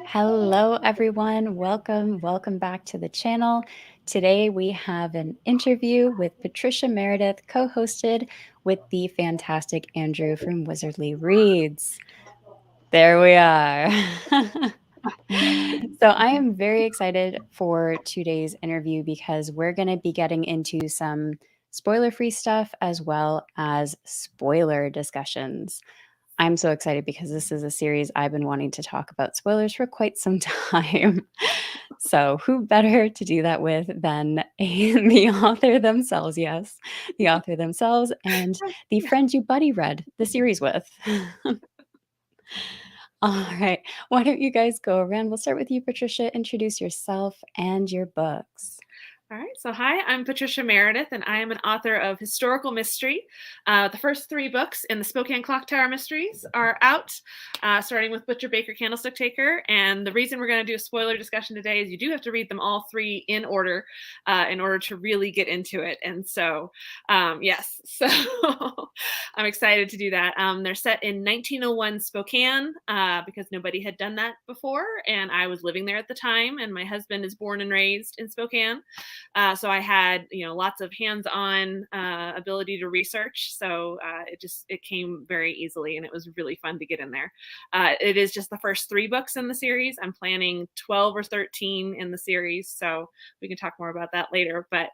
Hello, everyone. Welcome back to the channel. Today we have an interview with Patricia Meredith, co-hosted with the fantastic Andrew from Wizardly Reads. There we are. So I am very excited for today's interview because we're going to be getting into some spoiler-free stuff as well as spoiler discussions. I'm so excited because this is a series I've been wanting to talk about spoilers for quite some time. So, who better to do that with than the author themselves? Yes, the author themselves and the friend you buddy read the series with. All right. Why don't you guys go around? We'll start with you, Patricia. Introduce yourself and your books. All right, so hi, I'm Patricia Meredith, and I am an author of historical mystery. The first 3 books in the Spokane Clock Tower Mysteries are out, starting with Butcher Baker Candlestick Taker. And the reason we're going to do a spoiler discussion today is you do have to read them all 3 in order to really get into it. And so, yes, so I'm excited to do that. They're set in 1901 Spokane because nobody had done that before, and I was living there at the time, and my husband is born and raised in Spokane. So I had, lots of hands-on ability to research. So it came very easily, and it was really fun to get in there. It is just the first 3 books in the series. I'm planning 12 or 13 in the series, so we can talk more about that later. But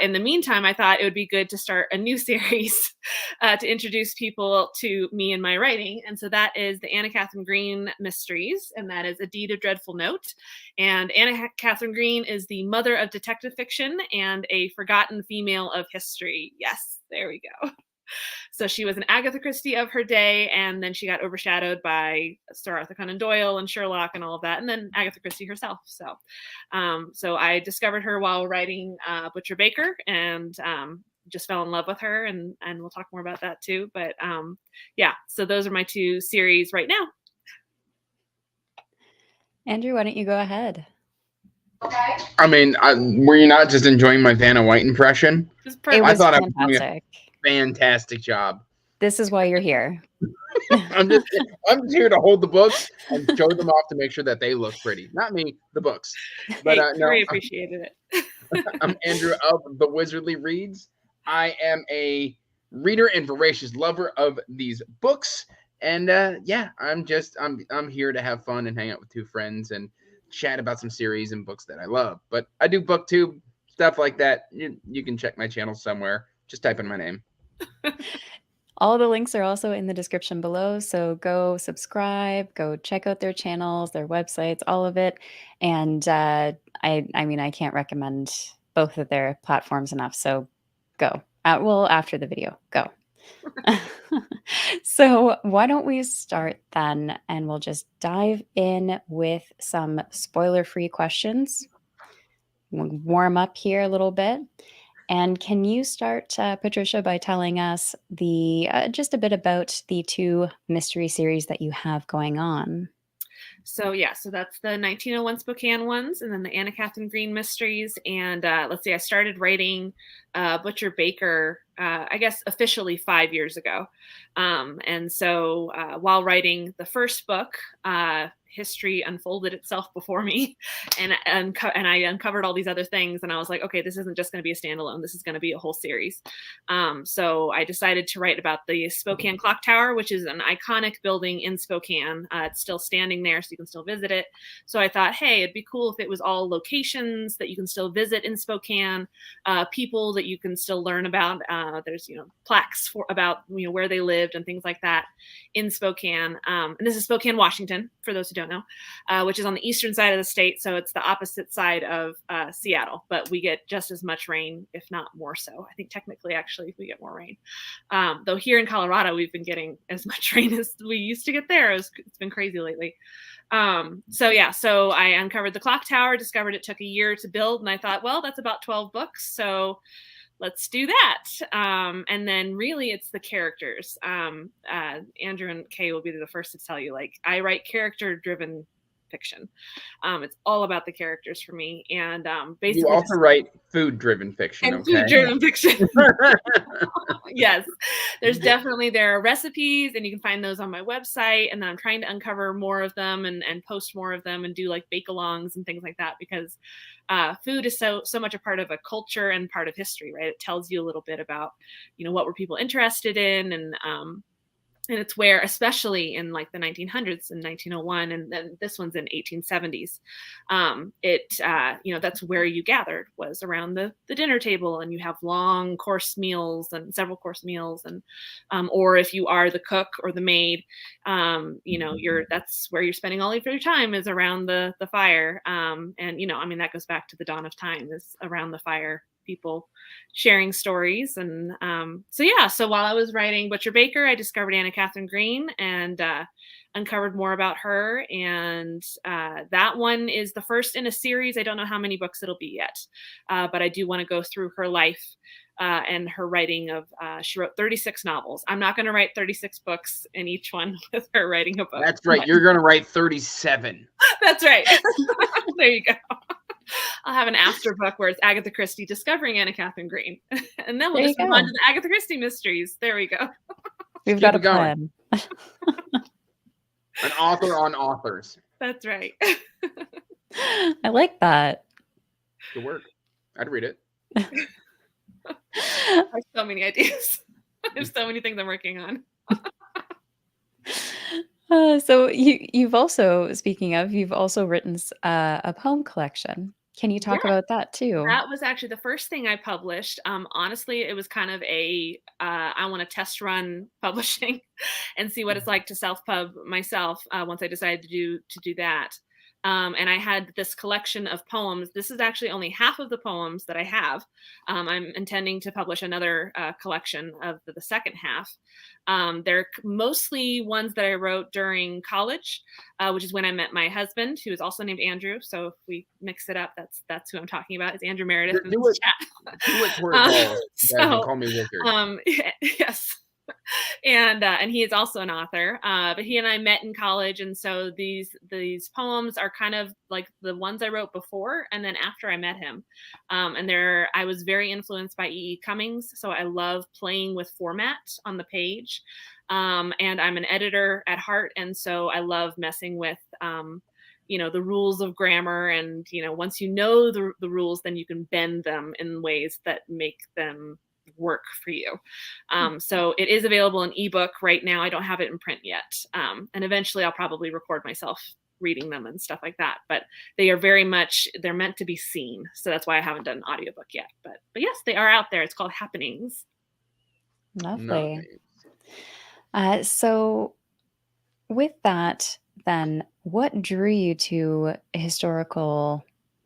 in the meantime, I thought it would be good to start a new series to introduce people to me and my writing. And so that is the Anna Katherine Green Mysteries, and that is A Deed of Dreadful Note. And Anna Katherine Green is the mother of detective fiction and a forgotten female of history. Yes, there we go. So she was an Agatha Christie of her day, and then she got overshadowed by Sir Arthur Conan Doyle and Sherlock and all of that, and then Agatha Christie herself. So I discovered her while writing Butcher Baker, and just fell in love with her, and we'll talk more about that too. But so those are my 2 series right now. Andrew, why don't you go ahead? I mean, were you not just enjoying my Vanna White impression? It was I fantastic. was doing a fantastic job. This is why you're here. I'm just here to hold the books and show them off to make sure that they look pretty. Not me, the books. But no, I appreciated it. I'm Andrew of the Wizardly Reads. I am a reader and voracious lover of these books, and I'm here to have fun and hang out with 2 friends and chat about some series and books that I love. But I do booktube stuff like that. You can check my channel somewhere. Just type in my name. All the links are also in the description below, so go subscribe, go check out their channels, their websites, all of it. And I can't recommend both of their platforms enough, so go. After the video, go. So why don't we start then, and we'll just dive in with some spoiler-free questions. We'll warm up here a little bit. And can you start, Patricia, by telling us just a bit about the 2 mystery series that you have going on? So that's the 1901 Spokane ones, and then the Anna Katherine Green Mysteries. And let's see, I started writing Butcher Baker, I guess officially 5 years ago. And so while writing the first book, history unfolded itself before me, and I uncovered all these other things, and I was like, okay, this isn't just going to be a standalone. This is going to be a whole series. So I decided to write about the Spokane Clock Tower, which is an iconic building in Spokane. It's still standing there, so you can still visit it. So I thought, hey, it'd be cool if it was all locations that you can still visit in Spokane, people that you can still learn about. There's plaques about where they lived and things like that in Spokane. And this is Spokane, Washington, for those who don't know, which is on the eastern side of the state. So it's the opposite side of Seattle, but we get just as much rain, if not more so. I think technically, actually, we get more rain. Though here in Colorado, we've been getting as much rain as we used to get there. It's been crazy lately. So I uncovered the clock tower, discovered it took a year to build, and I thought, well, that's about 12 books. So let's do that. And then really it's the characters. Andrew and Kay will be the first to tell you, like, I write character driven fiction. It's all about the characters for me, and You basically also write food-driven fiction, and okay? food-driven fiction. Yes, there are recipes, and you can find those on my website, and then I'm trying to uncover more of them and post more of them and do like bake-alongs and things like that, because food is so much a part of a culture and part of history, right? It tells you a little bit about, what were people interested in, and it's where, especially in like the 1900s and 1901, and then this one's in 1870s, that's where you gathered, was around the dinner table, and you have long course meals and several course meals, and or if you are the cook or the maid, that's where you're spending all of your time, is around the fire, and that goes back to the dawn of time, is around the fire, people sharing stories. And so while I was writing Butcher Baker, I discovered Anna Katherine Green and uncovered more about her. And that one is the first in a series. I don't know how many books it'll be yet, but I do want to go through her life and her writing of, she wrote 36 novels. I'm not going to write 36 books in each one with her writing a book. That's right. You're going to write 37. That's right. There you go. I'll have an after book where it's Agatha Christie discovering Anna Katherine Green. And then we'll just move on to the Agatha Christie mysteries. There we go. We've got a plan. An author on authors. That's right. I like that. Good work. I'd read it. I have so many ideas. There's so many things I'm working on. So you've also, speaking of, you've also written a poem collection. Can you talk about that too? That was actually the first thing I published. Honestly, it was kind of I want to test run publishing and see what it's like to self-pub myself once I decided to do that. And I had this collection of poems. This is actually only half of the poems that I have. I'm intending to publish another collection of the second half. They're mostly ones that I wrote during college, which is when I met my husband, who is also named Andrew. So if we mix it up, that's who I'm talking about. It's Andrew Meredith. Do it for it. So, call me Wilker. Yes. And he is also an author, but he and I met in college, and so these poems are kind of like the ones I wrote before and then after I met him. And I was very influenced by E.E. Cummings, so I love playing with format on the page. And I'm an editor at heart, and so I love messing with the rules of grammar, and once you know the rules, then you can bend them in ways that make them work for you. So it is available in ebook right now. I don't have it in print yet. And eventually I'll probably record myself reading them and stuff like that. But they are they're meant to be seen. So that's why I haven't done an audiobook yet. But yes, they are out there. It's called Happenings. Lovely. Nice. So with that, then, what drew you to historical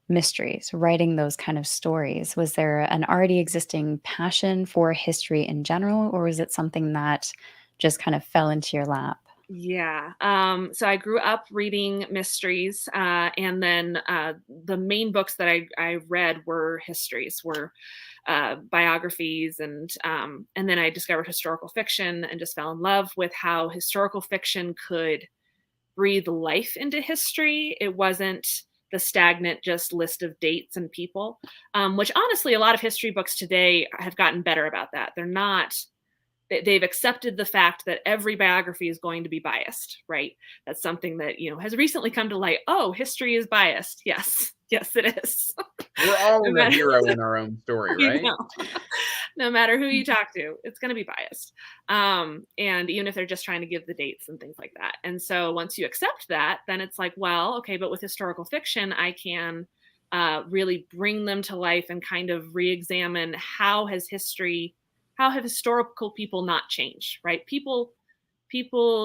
mysteries, writing those kind of stories? Was there an already existing passion for history in general, or was it something that just kind of fell into your lap? Yeah. So I grew up reading mysteries, and then the main books that I read were histories, were biographies, and then I discovered historical fiction and just fell in love with how historical fiction could breathe life into history. It wasn't the stagnant just list of dates and people, which honestly, a lot of history books today have gotten better about that. They've accepted the fact that every biography is going to be biased, right? That's something that, has recently come to light. Oh, history is biased. Yes, it is. We're all a hero in our own story, right? No matter who you talk to, it's going to be biased. And even if they're just trying to give the dates and things like that. And so once you accept that, then it's like, well, okay, but with historical fiction, I can really bring them to life and kind of re-examine how have historical people not changed, right? People,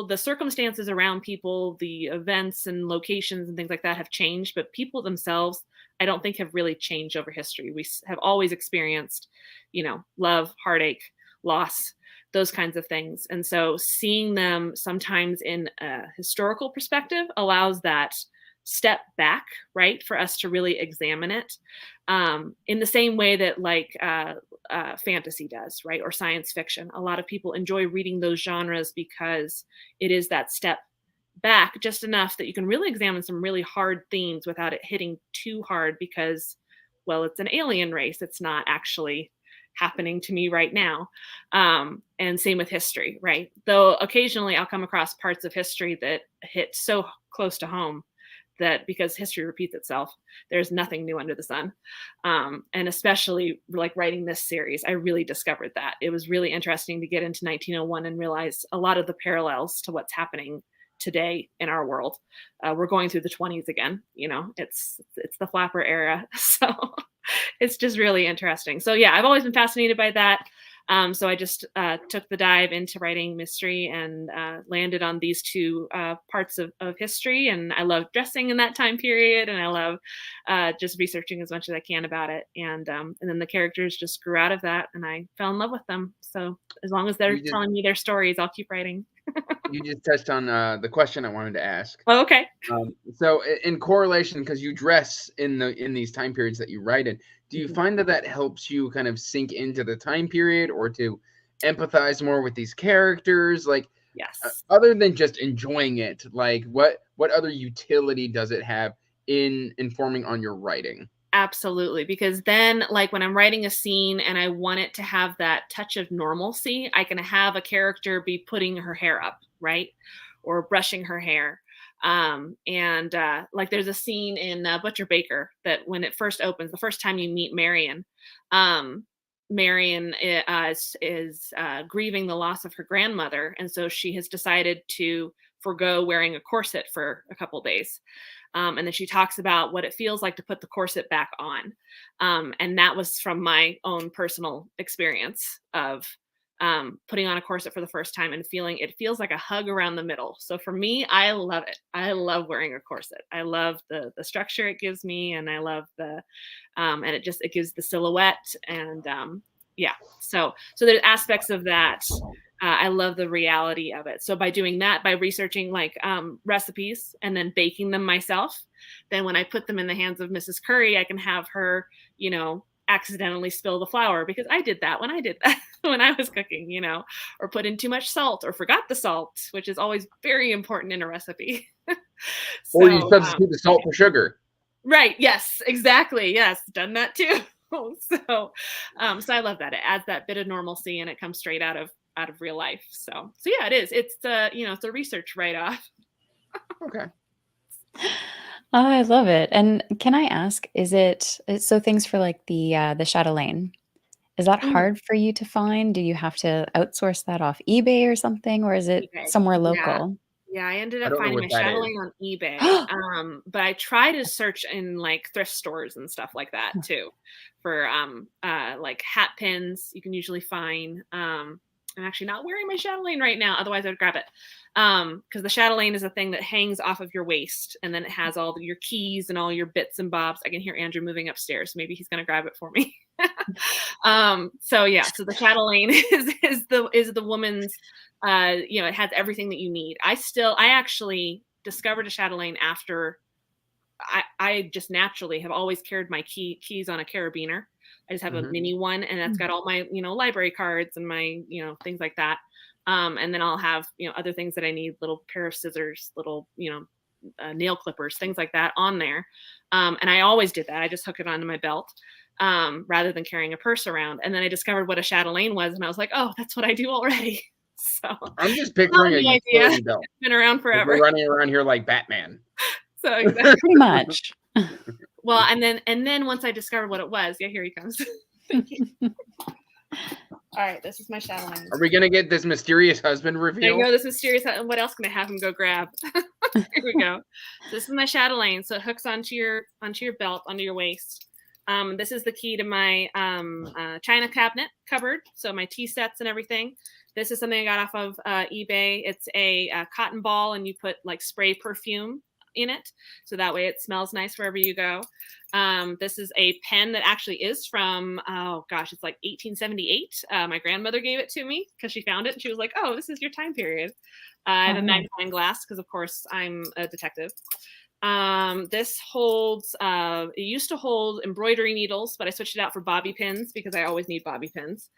the circumstances around people, the events and locations and things like that have changed, but people themselves, I don't think have really changed over history. We have always experienced, love, heartache, loss, those kinds of things. And so seeing them sometimes in a historical perspective allows that step back, right, for us to really examine it, in the same way that fantasy does, right, or science fiction. A lot of people enjoy reading those genres because it is that step back just enough that you can really examine some really hard themes without it hitting too hard because, well, it's an alien race. It's not actually happening to me right now. And same with history, right? Though occasionally I'll come across parts of history that hit so close to home that because history repeats itself, there's nothing new under the sun. And especially like writing this series, I really discovered that. It was really interesting to get into 1901 and realize a lot of the parallels to what's happening today in our world. We're going through the 20s again, it's the flapper era. So it's just really interesting. So yeah, I've always been fascinated by that. So I just took the dive into writing mystery and landed on these two parts of history. And I love dressing in that time period, and I love just researching as much as I can about it. And then the characters just grew out of that, and I fell in love with them. So as long as they're telling me their stories, I'll keep writing. You just touched on the question I wanted to ask. Oh, okay. So in correlation, because you dress in these time periods that you write in, do you find that helps you kind of sink into the time period or to empathize more with these characters? Like, yes. Other than just enjoying it, like what other utility does it have in informing on your writing? Absolutely. Because then, like when I'm writing a scene and I want it to have that touch of normalcy, I can have a character be putting her hair up, right? Or brushing her hair. And like there's a scene in Butcher Baker that when it first opens, the first time you meet Marion, Marion is grieving the loss of her grandmother. And so she has decided to forgo wearing a corset for a couple days. And then she talks about what it feels like to put the corset back on. And that was from my own personal experience of putting on a corset for the first time and feeling it feels like a hug around the middle. So for me, I love it. I love wearing a corset. I love the structure it gives me, and I love and it gives the silhouette, and yeah. So there's aspects of that. I love the reality of it. So by doing that, by researching like recipes and then baking them myself, then when I put them in the hands of Mrs. Curry, I can have her, accidentally spill the flour because I did that when I was cooking, or put in too much salt or forgot the salt, which is always very important in a recipe. Or you substitute the salt for sugar. Right. Yes, exactly. Yes. Done that too. So I love that. It adds that bit of normalcy and it comes straight out of real life. So yeah, it is. It's it's a research write-off. Okay. Oh, I love it. And can I ask, is it so things for like the chatelaine? Is that hard for you to find? Do you have to outsource that off eBay or something, or is it eBay. somewhere Yeah. local? Yeah, I ended I up don't know finding my what that is. chatelaine on eBay. But I try to search in like thrift stores and stuff like that too for like hat pins you can usually find. I'm actually not wearing my chatelaine right now, otherwise I'd grab it. Because the chatelaine is a thing that hangs off of your waist, and then it has all your keys and all your bits and bobs. I can hear Andrew moving upstairs. Maybe he's gonna grab it for me. So yeah, so the chatelaine is the woman's it has everything that you need. I actually discovered a chatelaine after I just naturally have always carried my keys on a carabiner. I just have a mini one, and that's got all my, library cards and my, things like that. And then I'll have, other things that I need, little pair of scissors, little, nail clippers, things like that on there. And I always did that. I just hook it onto my belt rather than carrying a purse around. And then I discovered what a chatelaine was, and I was like, oh, that's what I do already. So I'm just picturing a utility belt. It's been around forever. We're running around here like Batman. So exactly. Pretty much. Well, and then once I discovered what it was, yeah, here he comes. Thank you. All right, this is my chatelaine. Are we gonna get this mysterious husband reveal? There you go. This mysterious. What else can I have him go grab? Here we go. This is my chatelaine. So it hooks onto your belt, onto your waist. This is the key to my china cabinet cupboard. So my tea sets and everything. This is something I got off of eBay. It's a cotton ball, and you put like spray perfume in it, so that way it smells nice wherever you go. This is a pen that actually is from it's like 1878. My grandmother gave it to me because she found it and she was like, oh, this is your time period. I have a Oh. magnifying glass because, of course, I'm a detective. This holds, it used to hold embroidery needles, but I switched it out for bobby pins because I always need bobby pins.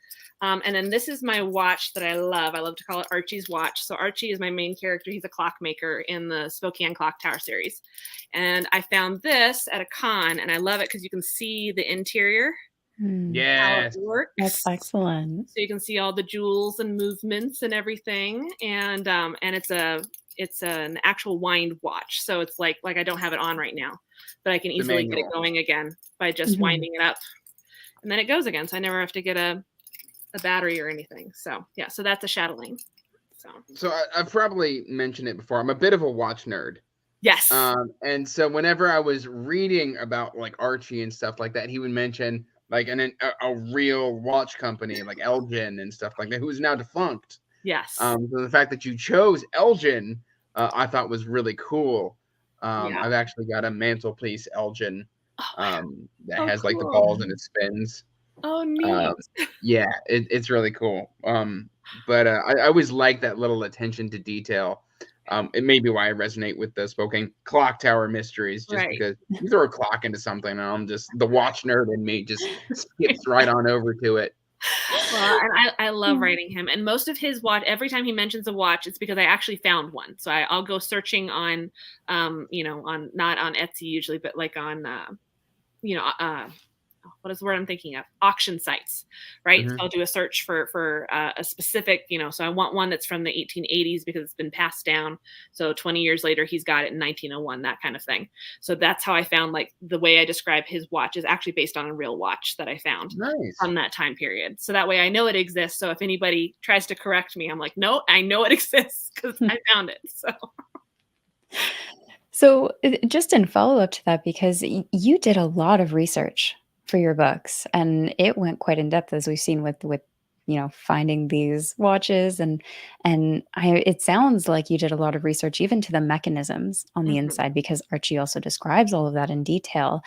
And then this is my watch that I love. I love to call it Archie's watch. So Archie is my main character. He's a clockmaker in the Spokane Clock Tower series. And I found this at a con, and I love it because you can see the interior, how Yes. it works. That's excellent. So you can see all the jewels and movements and everything. And it's an actual wind watch. So it's like I don't have it on right now, but I can easily get it manual. going again by just winding it up, and then it goes again. So I never have to get a battery or anything. So yeah, so that's a chatelaine. So I've probably mentioned it before. I'm a bit of a watch nerd. Yes. And so whenever I was reading about like Archie and stuff like that, he would mention like a real watch company like Elgin and stuff like that, who is now defunct. Yes. So the fact that you chose Elgin, I thought was really cool. I've actually got a mantelpiece Elgin that has like the balls and it spins. Oh, neat. Yeah, it's really cool. But I always like that little attention to detail. It may be why I resonate with the Spokane Clock Tower Mysteries, just because you throw a clock into something, and I'm just the watch nerd in me just skips right on over to it. Well, and I love writing him, and most of his watch, every time he mentions a watch, it's because I actually found one. So I'll go searching on, on not on Etsy usually, but like on, what is the word I'm thinking of? Auction sites, right? So I'll do a search for a specific, so I want one that's from the 1880s because it's been passed down. So 20 years later, he's got it in 1901, that kind of thing. So that's how I found, like, the way I describe his watch is actually based on a real watch that I found from that time period. So that way I know it exists. So if anybody tries to correct me, I'm like, no, I know it exists because I found it. So just in follow-up to that, because you did a lot of research for your books, and it went quite in depth, as we've seen with finding these watches, and it sounds like you did a lot of research even to the mechanisms on the inside, because Archie also describes all of that in detail.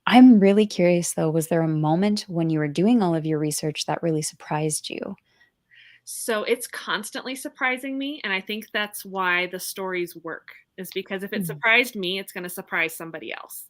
I'm really curious though, was there a moment when you were doing all of your research that really surprised you? So it's constantly surprising me, and I think that's why the stories work, is because if it surprised me, it's going to surprise somebody else.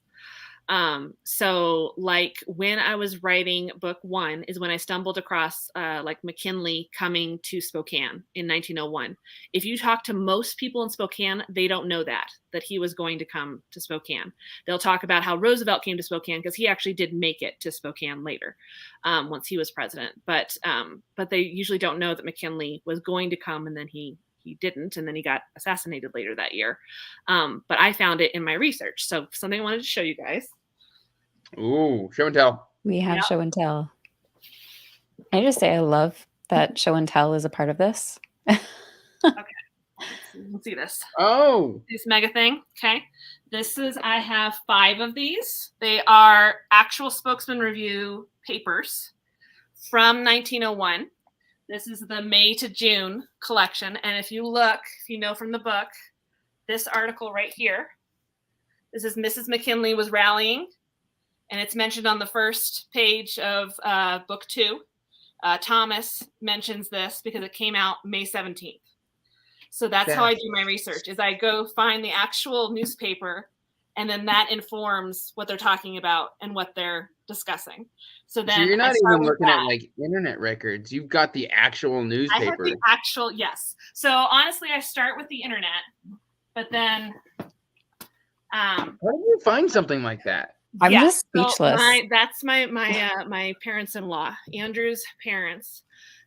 So like when I was writing book 1 is when I stumbled across like McKinley coming to Spokane in 1901. If you talk to most people in Spokane, they don't know that he was going to come to Spokane. They'll talk about how Roosevelt came to Spokane because he actually did make it to Spokane later, once he was president. But they usually don't know that McKinley was going to come, and then he didn't, and then he got assassinated later that year. But I found it in my research. So something I wanted to show you guys. Ooh, show and tell. We have show and tell. I just say I love that show and tell is a part of this. Okay. Let's see this. Oh. This mega thing. Okay. I have 5 of these. They are actual Spokesman Review papers from 1901. This is the May to June collection. And if you look, if you know from the book, this article right here, this is Mrs. McKinley was rallying, and it's mentioned on the first page of book 2. Thomas mentions this because it came out May 17th. So that's how I do my research, is I go find the actual newspaper, and then that informs what they're talking about and what they're discussing. So then you're not even looking at like internet records. You've got the actual newspaper. I have the actual, yes. So honestly, I start with the internet, but then how do you find something like that? I'm just speechless. So that's my parents-in-law, Andrew's parents,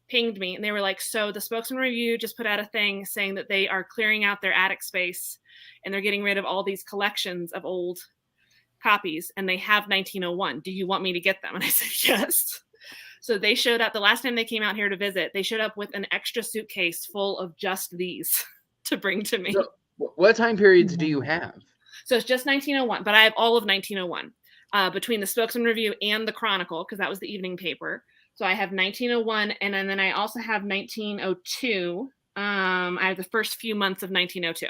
pinged me, and they were like, so the Spokesman Review just put out a thing saying that they are clearing out their attic space and they're getting rid of all these collections of old copies, and they have 1901. Do you want me to get them? And I said, yes. So they showed up the last time they came out here to visit. They showed up with an extra suitcase full of just these to bring to me. So what time periods do you have? So it's just 1901, but I have all of 1901 between the Spokesman Review and the Chronicle, because that was the evening paper. So I have 1901, and then I also have 1902. I have the first few months of 1902.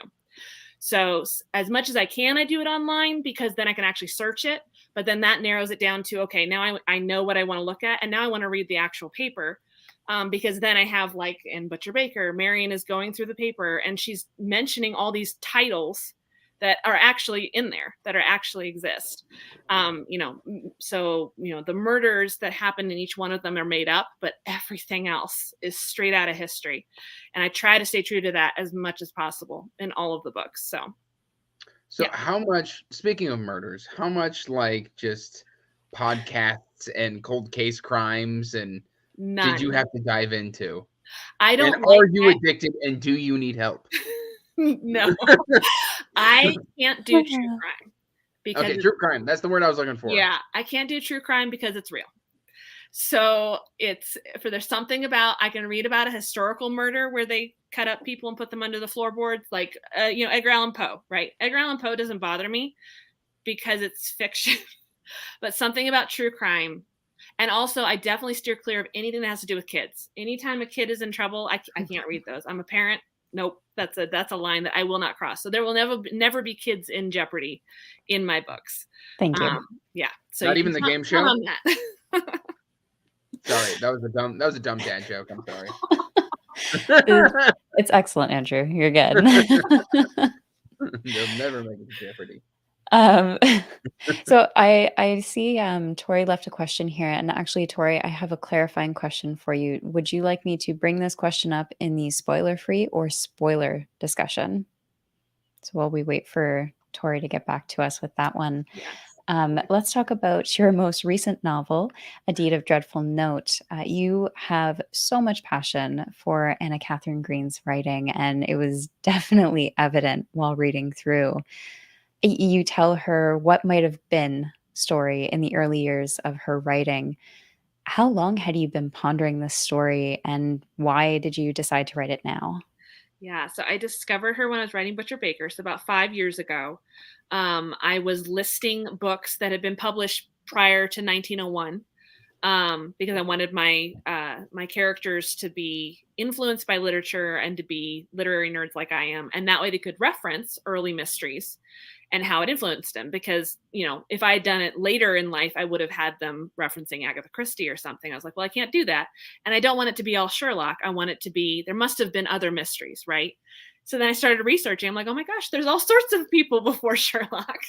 So as much as I can, I do it online, because then I can actually search it. But then that narrows it down to, okay, now I know what I want to look at, and now I want to read the actual paper. Because then I have, like, in Butcher Baker, Marion is going through the paper and she's mentioning all these titles that are actually in there, that are actually exist. So, the murders that happen in each one of them are made up, but everything else is straight out of history. And I try to stay true to that as much as possible in all of the books. So yeah. how much, speaking of murders, how much like just podcasts and cold case crimes and None. did you have to dive into? I don't And like are you addicted and do you need help? No, I can't do true crime because Okay, true crime. That's the word I was looking for. yeah, I can't do true crime because it's real. So there's something about, I can read about a historical murder where they cut up people and put them under the floorboards, like Edgar Allan Poe, right? Edgar Allan Poe doesn't bother me because it's fiction, but something about true crime. And also, I definitely steer clear of anything that has to do with kids. Anytime a kid is in trouble, I can't read those. I'm a parent. Nope, that's a line that I will not cross. So there will never be kids in jeopardy in my books. Thank you. Yeah. So not even the game show. On that. Sorry, that was a dumb dad joke. I'm sorry. It's excellent, Andrew. You're good. They'll never make it to Jeopardy. So I see Tori left a question here, and actually, Tori, I have a clarifying question for you. Would you like me to bring this question up in the spoiler-free or spoiler discussion? So while we wait for Tori to get back to us with that one, let's talk about your most recent novel, A Deed of Dreadful Note. You have so much passion for Anna Katherine Green's writing, and it was definitely evident while reading through. You tell her what might have been story in the early years of her writing. How long had you been pondering this story, and why did you decide to write it now? Yeah, so I discovered her when I was writing Butcher Baker, so about 5 years ago. I was listing books that had been published prior to 1901 because I wanted my characters to be influenced by literature and to be literary nerds like I am, and that way they could reference early mysteries and how it influenced them. Because, if I had done it later in life, I would have had them referencing Agatha Christie or something. I was like, well, I can't do that. And I don't want it to be all Sherlock. I want it to be, there must have been other mysteries, right? So then I started researching. I'm like, oh my gosh, there's all sorts of people before Sherlock.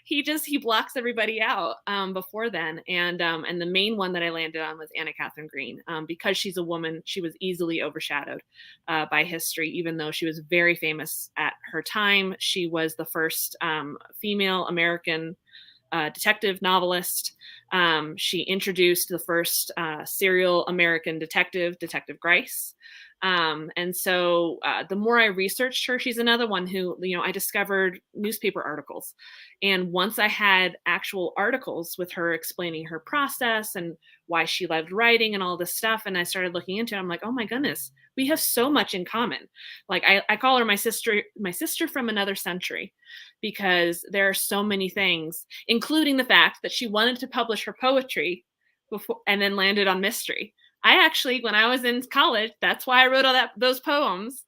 He blocks everybody out before then. And the main one that I landed on was Anna Katherine Green. Because she's a woman, she was easily overshadowed by history, even though she was very famous at her time. She was the first female American detective novelist. She introduced the first serial American detective, Detective Grice. And so the more I researched her, she's another one who, I discovered newspaper articles. And once I had actual articles with her explaining her process and why she loved writing and all this stuff, and I started looking into it, I'm like, oh my goodness, we have so much in common. Like I call her my sister from another century, because there are so many things, including the fact that she wanted to publish her poetry before and then landed on mystery. I actually, when I was in college, that's why I wrote those poems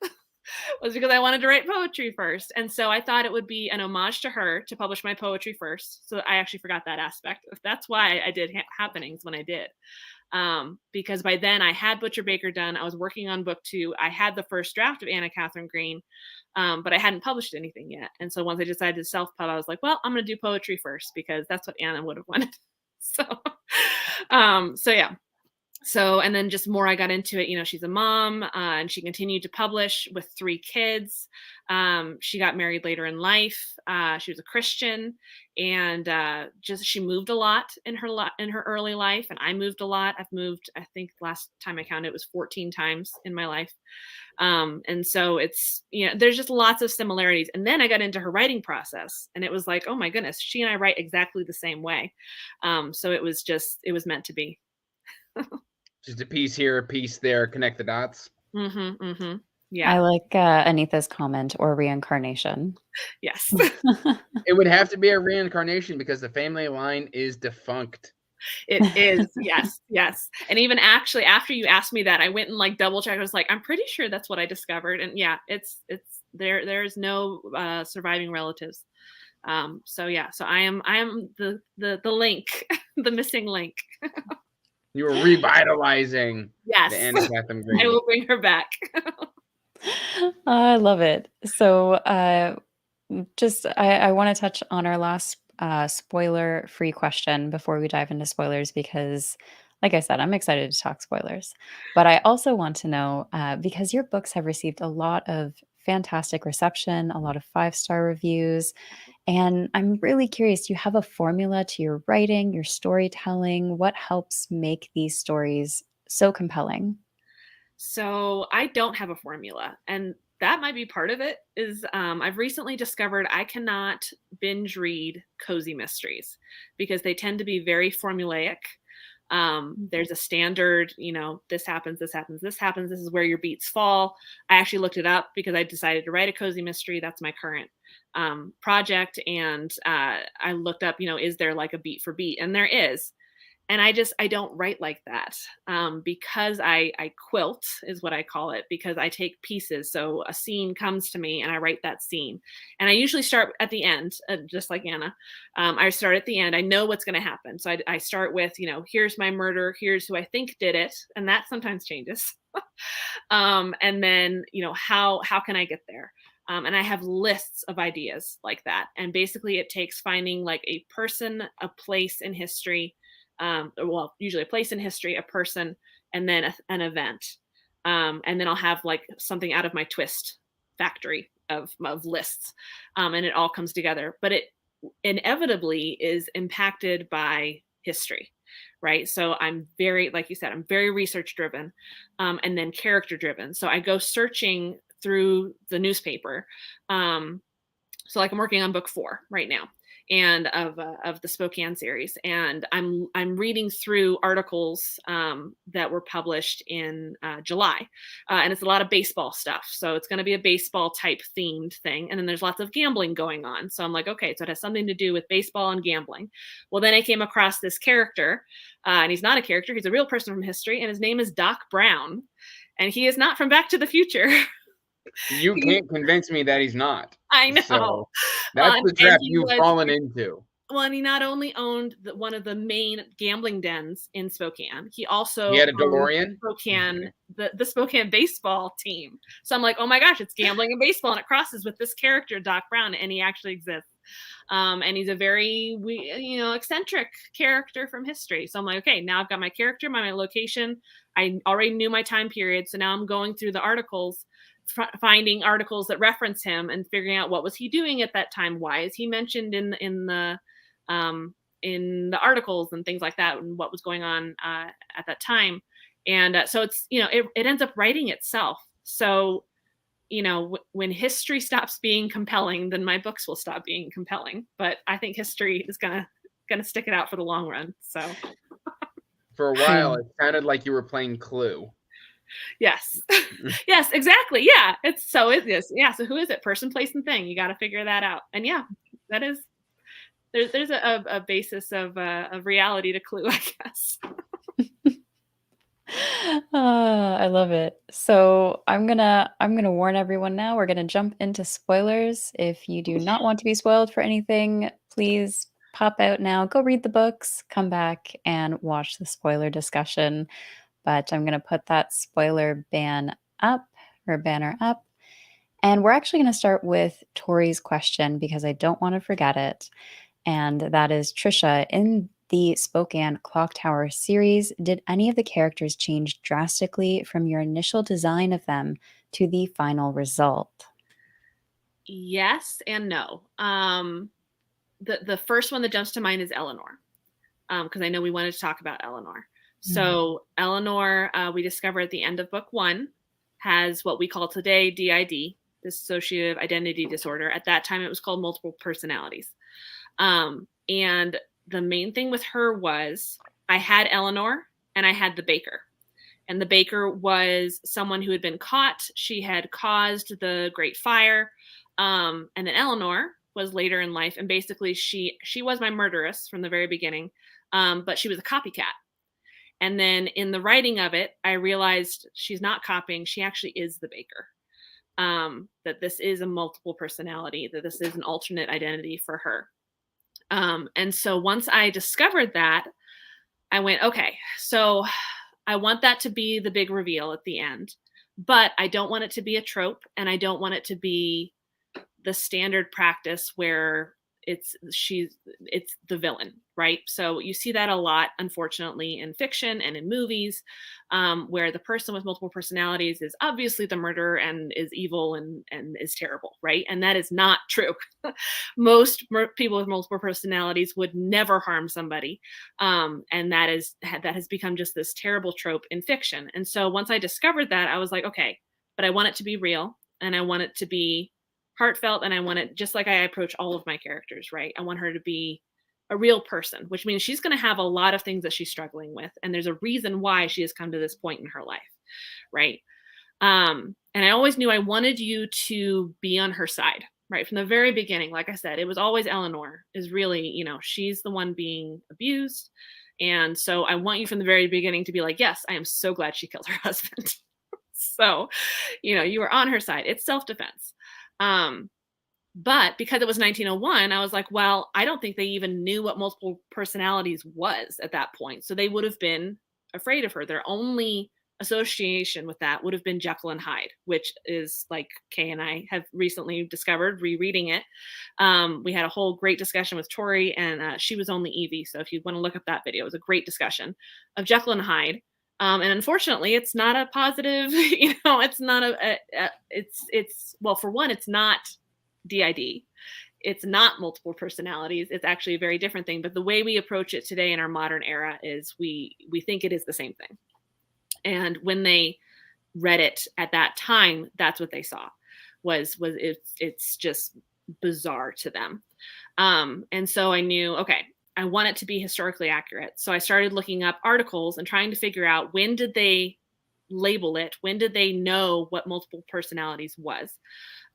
was because I wanted to write poetry first. And so I thought it would be an homage to her to publish my poetry first. So I actually forgot that aspect. That's why I did happenings when I did. Because by then I had Butcher Baker done. I was working on book 2. I had the first draft of Anna Katherine Green, but I hadn't published anything yet. And so once I decided to self-pub, I was like, well, I'm going to do poetry first because that's what Anna would have wanted. So yeah. So, and then just more I got into it, she's a mom and she continued to publish with 3 kids. She got married later in life. She was a Christian, and she moved a lot in her early life. And I moved a lot. I've moved, I think last time I counted, it was 14 times in my life. And so it's, there's just lots of similarities. And then I got into her writing process, and it was like, oh my goodness, she and I write exactly the same way. So it was meant to be. Just a piece here, a piece there, connect the dots. Mm-hmm, mm-hmm. Yeah. I like Anita's comment, or reincarnation. Yes. It would have to be a reincarnation because the family line is defunct. It is. Yes. And even actually, after you asked me that, I went and double checked. I was like, I'm pretty sure that's what I discovered. And yeah, it's there's no surviving relatives. So yeah, so I am the link, the missing link. You were revitalizing Yes. the Anna Catherine I Green. will bring her back. I love it. So, I want to touch on our last spoiler-free question before we dive into spoilers because, like I said, I'm excited to talk spoilers. But I also want to know because your books have received a lot of fantastic reception, a lot of five-star reviews, and I'm really curious, do you have a formula to your writing, your storytelling? What helps make these stories so compelling? So I don't have a formula, and that might be part of it. Is I've recently discovered I cannot binge read cozy mysteries because they tend to be very formulaic. There's a standard, this happens, this happens, this happens. This is where your beats fall. I actually looked it up because I decided to write a cozy mystery. That's my current project, and I looked up, is there like a beat for beat? And there is. And I don't write like that because I quilt is what I call it, because I take pieces. So a scene comes to me and I write that scene, and I usually start at the end, just like Anna. I start at the end. I know what's going to happen, so I start with, here's my murder, here's who I think did it, and that sometimes changes. And then how can I get there? And I have lists of ideas like that, and basically it takes finding like a person, a place in history, well, usually a place in history, a person, and then an event. And then I'll have like something out of my twist factory of lists. And it all comes together. But it inevitably is impacted by history, right? So I'm very, like you said, I'm very research driven, and then character driven. So I go searching through the newspaper. So like I'm working on book 4 right now, and of the Spokane series, and I'm reading through articles that were published in July, and it's a lot of baseball stuff. So it's going to be a baseball type themed thing, and then there's lots of gambling going on. So I'm like, okay, so it has something to do with baseball and gambling. Well, then I came across this character, and he's not a character; he's a real person from history, and his name is Doc Brown, and he is not from Back to the Future. You can't convince me that he's not. I know. So that's the trap you've fallen into. Well, and he not only owned one of the main gambling dens in Spokane, he also He had a owned DeLorean? the Spokane baseball team. So I'm like, oh my gosh, it's gambling and baseball, and it crosses with this character, Doc Brown, and he actually exists. And he's a very, eccentric character from history. So I'm like, okay, now I've got my character, my location. I already knew my time period, so now I'm going through the articles, finding articles that reference him and figuring out what was he doing at that time. Why is he mentioned in the articles and things like that, and what was going on at that time. And so it's, it ends up writing itself. So, when history stops being compelling, then my books will stop being compelling. But I think history is gonna stick it out for the long run. So for a while, it sounded like you were playing Clue. Yes. Yes, exactly. Yeah. It is. Yeah. So who is it? Person, place, and thing. You got to figure that out. And yeah, that is, there's a basis of reality to Clue, I guess. I love it. So I'm gonna warn everyone now. We're gonna jump into spoilers. If you do not want to be spoiled for anything, please pop out now. Go read the books, come back and watch the spoiler discussion. But I'm gonna put that spoiler banner up. And we're actually gonna start with Tori's question because I don't want to forget it. And that is, Trisha, in the Spokane Clock Tower series, did any of the characters change drastically from your initial design of them to the final result? Yes and no. The first one that jumps to mind is Eleanor, because I know we wanted to talk about Eleanor. So Eleanor, we discover at the end of book 1, has what we call today DID, dissociative identity disorder. At that time, it was called multiple personalities. And the main thing with her was I had Eleanor and I had the baker. And the baker was someone who had been caught. She had caused the Great Fire. And then Eleanor was later in life. And basically she was my murderess from the very beginning. But she was a copycat. And then in the writing of it, I realized she's not copying. She actually is the baker. That this is a multiple personality, that this is an alternate identity for her. And so once I discovered that, I went, okay, so I want that to be the big reveal at the end, but I don't want it to be a trope, and I don't want it to be the standard practice where it's the villain, right? So you see that a lot, unfortunately, in fiction and in movies, where the person with multiple personalities is obviously the murderer and is evil and is terrible, right? And that is not true. Most people with multiple personalities would never harm somebody, and that has become just this terrible trope in fiction. And so once I discovered that, I was like, okay, but I want it to be real, and I want it to be heartfelt, and I want it just like I approach all of my characters, right? I want her to be a real person, which means she's going to have a lot of things that she's struggling with, and there's a reason why she has come to this point in her life, right? And I always knew I wanted you to be on her side, right? From the very beginning, like I said, it was always Eleanor is really, she's the one being abused. And so I want you from the very beginning to be like, yes, I am so glad she killed her husband. So, you were on her side. It's self-defense. But because it was 1901, I was like, well, I don't think they even knew what multiple personalities was at that point. So they would have been afraid of her. Their only association with that would have been Jekyll and Hyde, which is like Kay and I have recently discovered rereading it. We had a whole great discussion with Tori, and she was only Evie. So if you want to look up that video, it was a great discussion of Jekyll and Hyde. And unfortunately, it's not a positive, it's not well, for one, it's not DID. It's not multiple personalities. It's actually a very different thing. But the way we approach it today in our modern era is we think it is the same thing. And when they read it at that time, that's what they saw was it's just bizarre to them. And so I knew, okay, I want it to be historically accurate. So I started looking up articles and trying to figure out, when did they label it? When did they know what multiple personalities was?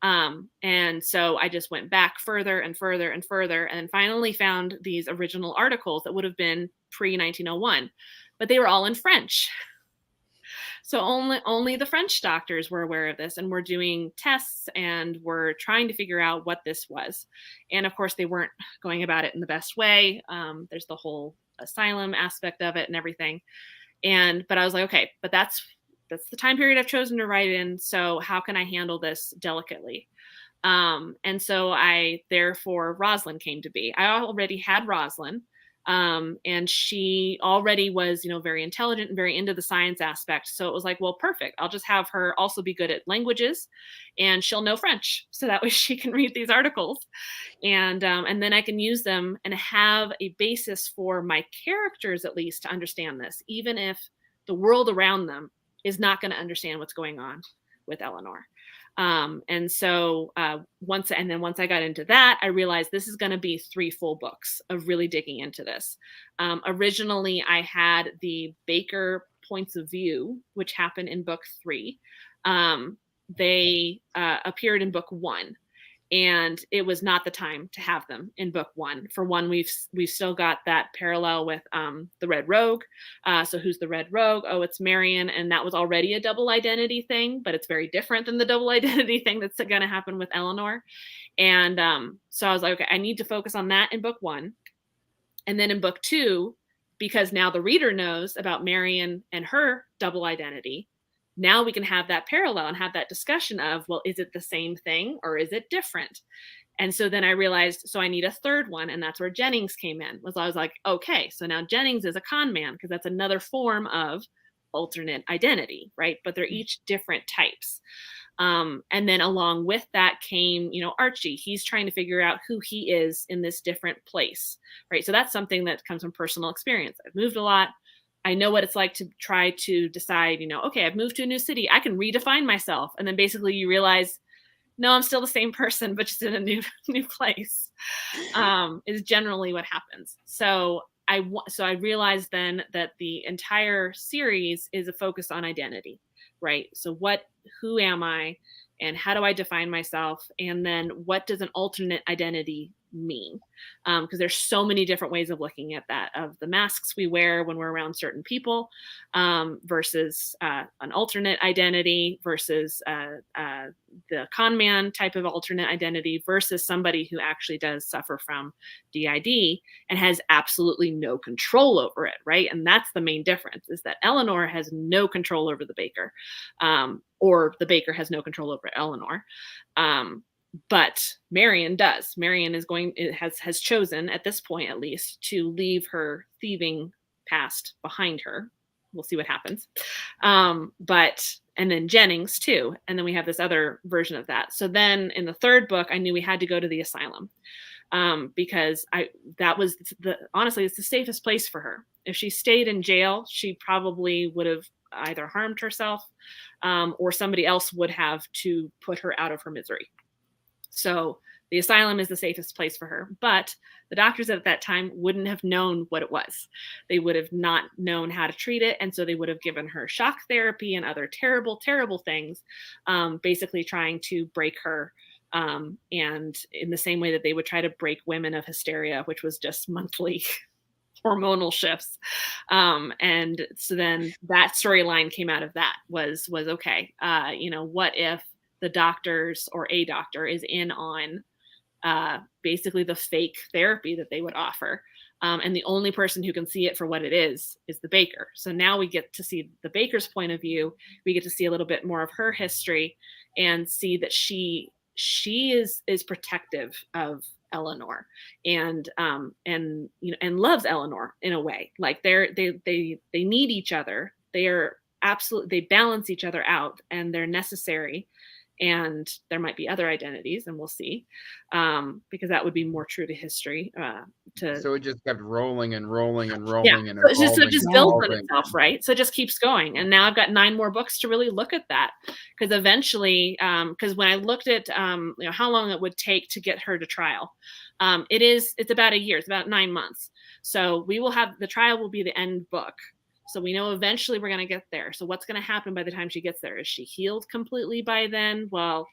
And so I just went back further and further and further, and finally found these original articles that would have been pre-1901, but they were all in French. So only the French doctors were aware of this, and were doing tests and were trying to figure out what this was. And of course, they weren't going about it in the best way. There's the whole asylum aspect of it and everything. But I was like, okay, but that's the time period I've chosen to write in. So how can I handle this delicately? And so therefore Roslyn came to be. I already had Roslyn. And she already was, very intelligent and very into the science aspect. So it was like, well, perfect. I'll just have her also be good at languages, and she'll know French. So that way she can read these articles, and then I can use them and have a basis for my characters, at least, to understand this, even if the world around them is not going to understand what's going on with Eleanor. And so once I got into that, I realized this is going to be 3 full books of really digging into this. Originally, I had the Baker points of view, which happened in book 3. They appeared in book 1. And it was not the time to have them in book 1. For one, we've still got that parallel with the Red Rogue. So who's the Red Rogue? Oh, it's Marion. And that was already a double identity thing, but it's very different than the double identity thing that's going to happen with Eleanor. And so I was like, okay, I need to focus on that in book 1. And then in book 2, because now the reader knows about Marion and her double identity, now we can have that parallel and have that discussion of, well, is it the same thing or is it different? And so then I realized, so I need a 3rd one. And that's where Jennings came in. I was like, okay, so now Jennings is a con man, because that's another form of alternate identity, right? But they're each different types. And then along with that came, Archie. He's trying to figure out who he is in this different place, right? So that's something that comes from personal experience. I've moved a lot. I know what it's like to try to decide, okay, I've moved to a new city. I can redefine myself. And then basically you realize, no, I'm still the same person, but just in a new place, is generally what happens. So I realized then that the entire series is a focus on identity, right? So who am I, and how do I define myself? And then what does an alternate identity mean? Because there's so many different ways of looking at that, of the masks we wear when we're around certain people, versus an alternate identity, versus the con man type of alternate identity, versus somebody who actually does suffer from DID and has absolutely no control over it, right? And that's the main difference, is that Eleanor has no control over the baker, or the baker has no control over Eleanor. But Marion does. Marion has chosen, at this point at least, to leave her thieving past behind her. We'll see what happens. And then Jennings too. And then we have this other version of that. So then in the third book, I knew we had to go to the asylum, because honestly, it's the safest place for her. If she stayed in jail, she probably would have either harmed herself, or somebody else would have to put her out of her misery. So the asylum is the safest place for her. But the doctors at that time wouldn't have known what it was. They would have not known how to treat it. And so they would have given her shock therapy and other terrible, terrible things, basically trying to break her. And in the same way that they would try to break women of hysteria, which was just monthly hormonal shifts. And so then that storyline came out of that was okay. What if the doctors, or a doctor, is in on basically the fake therapy that they would offer. And the only person who can see it for what it is the baker. So now we get to see the baker's point of view. We get to see a little bit more of her history and see that she is protective of Eleanor, and loves Eleanor in a way. Like they need each other. They balance each other out, and they're necessary. And there might be other identities, and we'll see, because that would be more true to history. So it just kept rolling and rolling and rolling, yeah. and so it just builds on evolving. itself, right? So it just keeps going. And now I've got 9 more books to really look at that, because eventually, because when I looked at how long it would take to get her to trial, it's about a year. It's about 9 months. So the trial will be the end book. So we know eventually we're going to get there. So what's going to happen by the time she gets there? Is she healed completely by then? Well,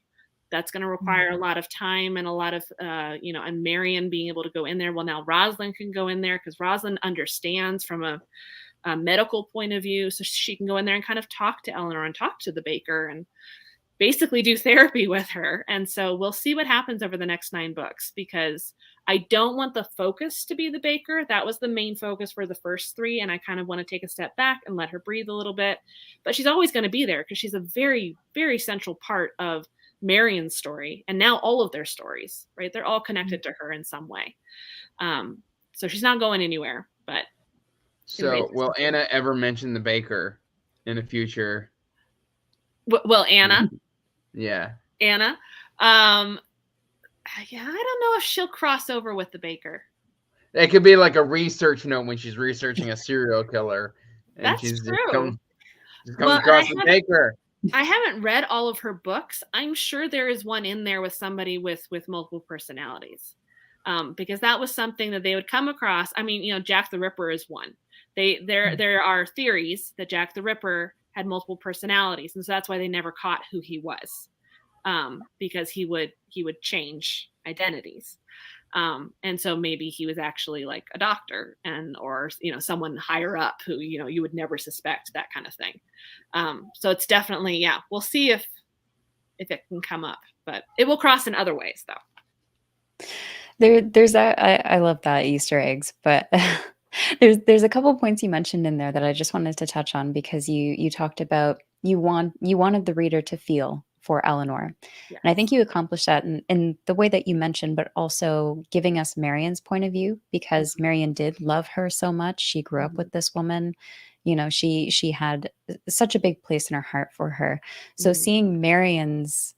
that's going to require a lot of time and a lot of, and Marion being able to go in there. Well, now Roslyn can go in there, because Roslyn understands from a medical point of view. So she can go in there and kind of talk to Eleanor and talk to the baker and basically do therapy with her. And so we'll see what happens over the next 9 books, because I don't want the focus to be the baker. That was the main focus for the first 3. And I kind of want to take a step back and let her breathe a little bit. But she's always going to be there, because she's a very, very central part of Marion's story. And now all of their stories, right? They're all connected to her in some way. So she's not going anywhere. But so will Anna ever mention the baker in the future? Well, Anna. Yeah. Anna. Yeah, I don't know if she'll cross over with the baker. It could be like a research note when she's researching a serial killer. And That's she's true. Just come across the baker. I haven't read all of her books. I'm sure there is one in there with somebody with multiple personalities, because that was something that they would come across. I mean, Jack the Ripper is one. There are theories that Jack the Ripper had multiple personalities, and so that's why they never caught who he was, because he would change identities. And so maybe he was actually like a doctor or someone higher up who, you would never suspect, that kind of thing. So it's definitely, we'll see if it can come up, but it will cross in other ways though. There's that. I love that Easter eggs, but there's a couple points you mentioned in there that I just wanted to touch on, because you talked about you wanted the reader to feel for Eleanor. Yes. And I think you accomplished that in the way that you mentioned, but also giving us Marion's point of view, because Marion did love her so much. She grew up with this woman. She had such a big place in her heart for her. So seeing Marion's,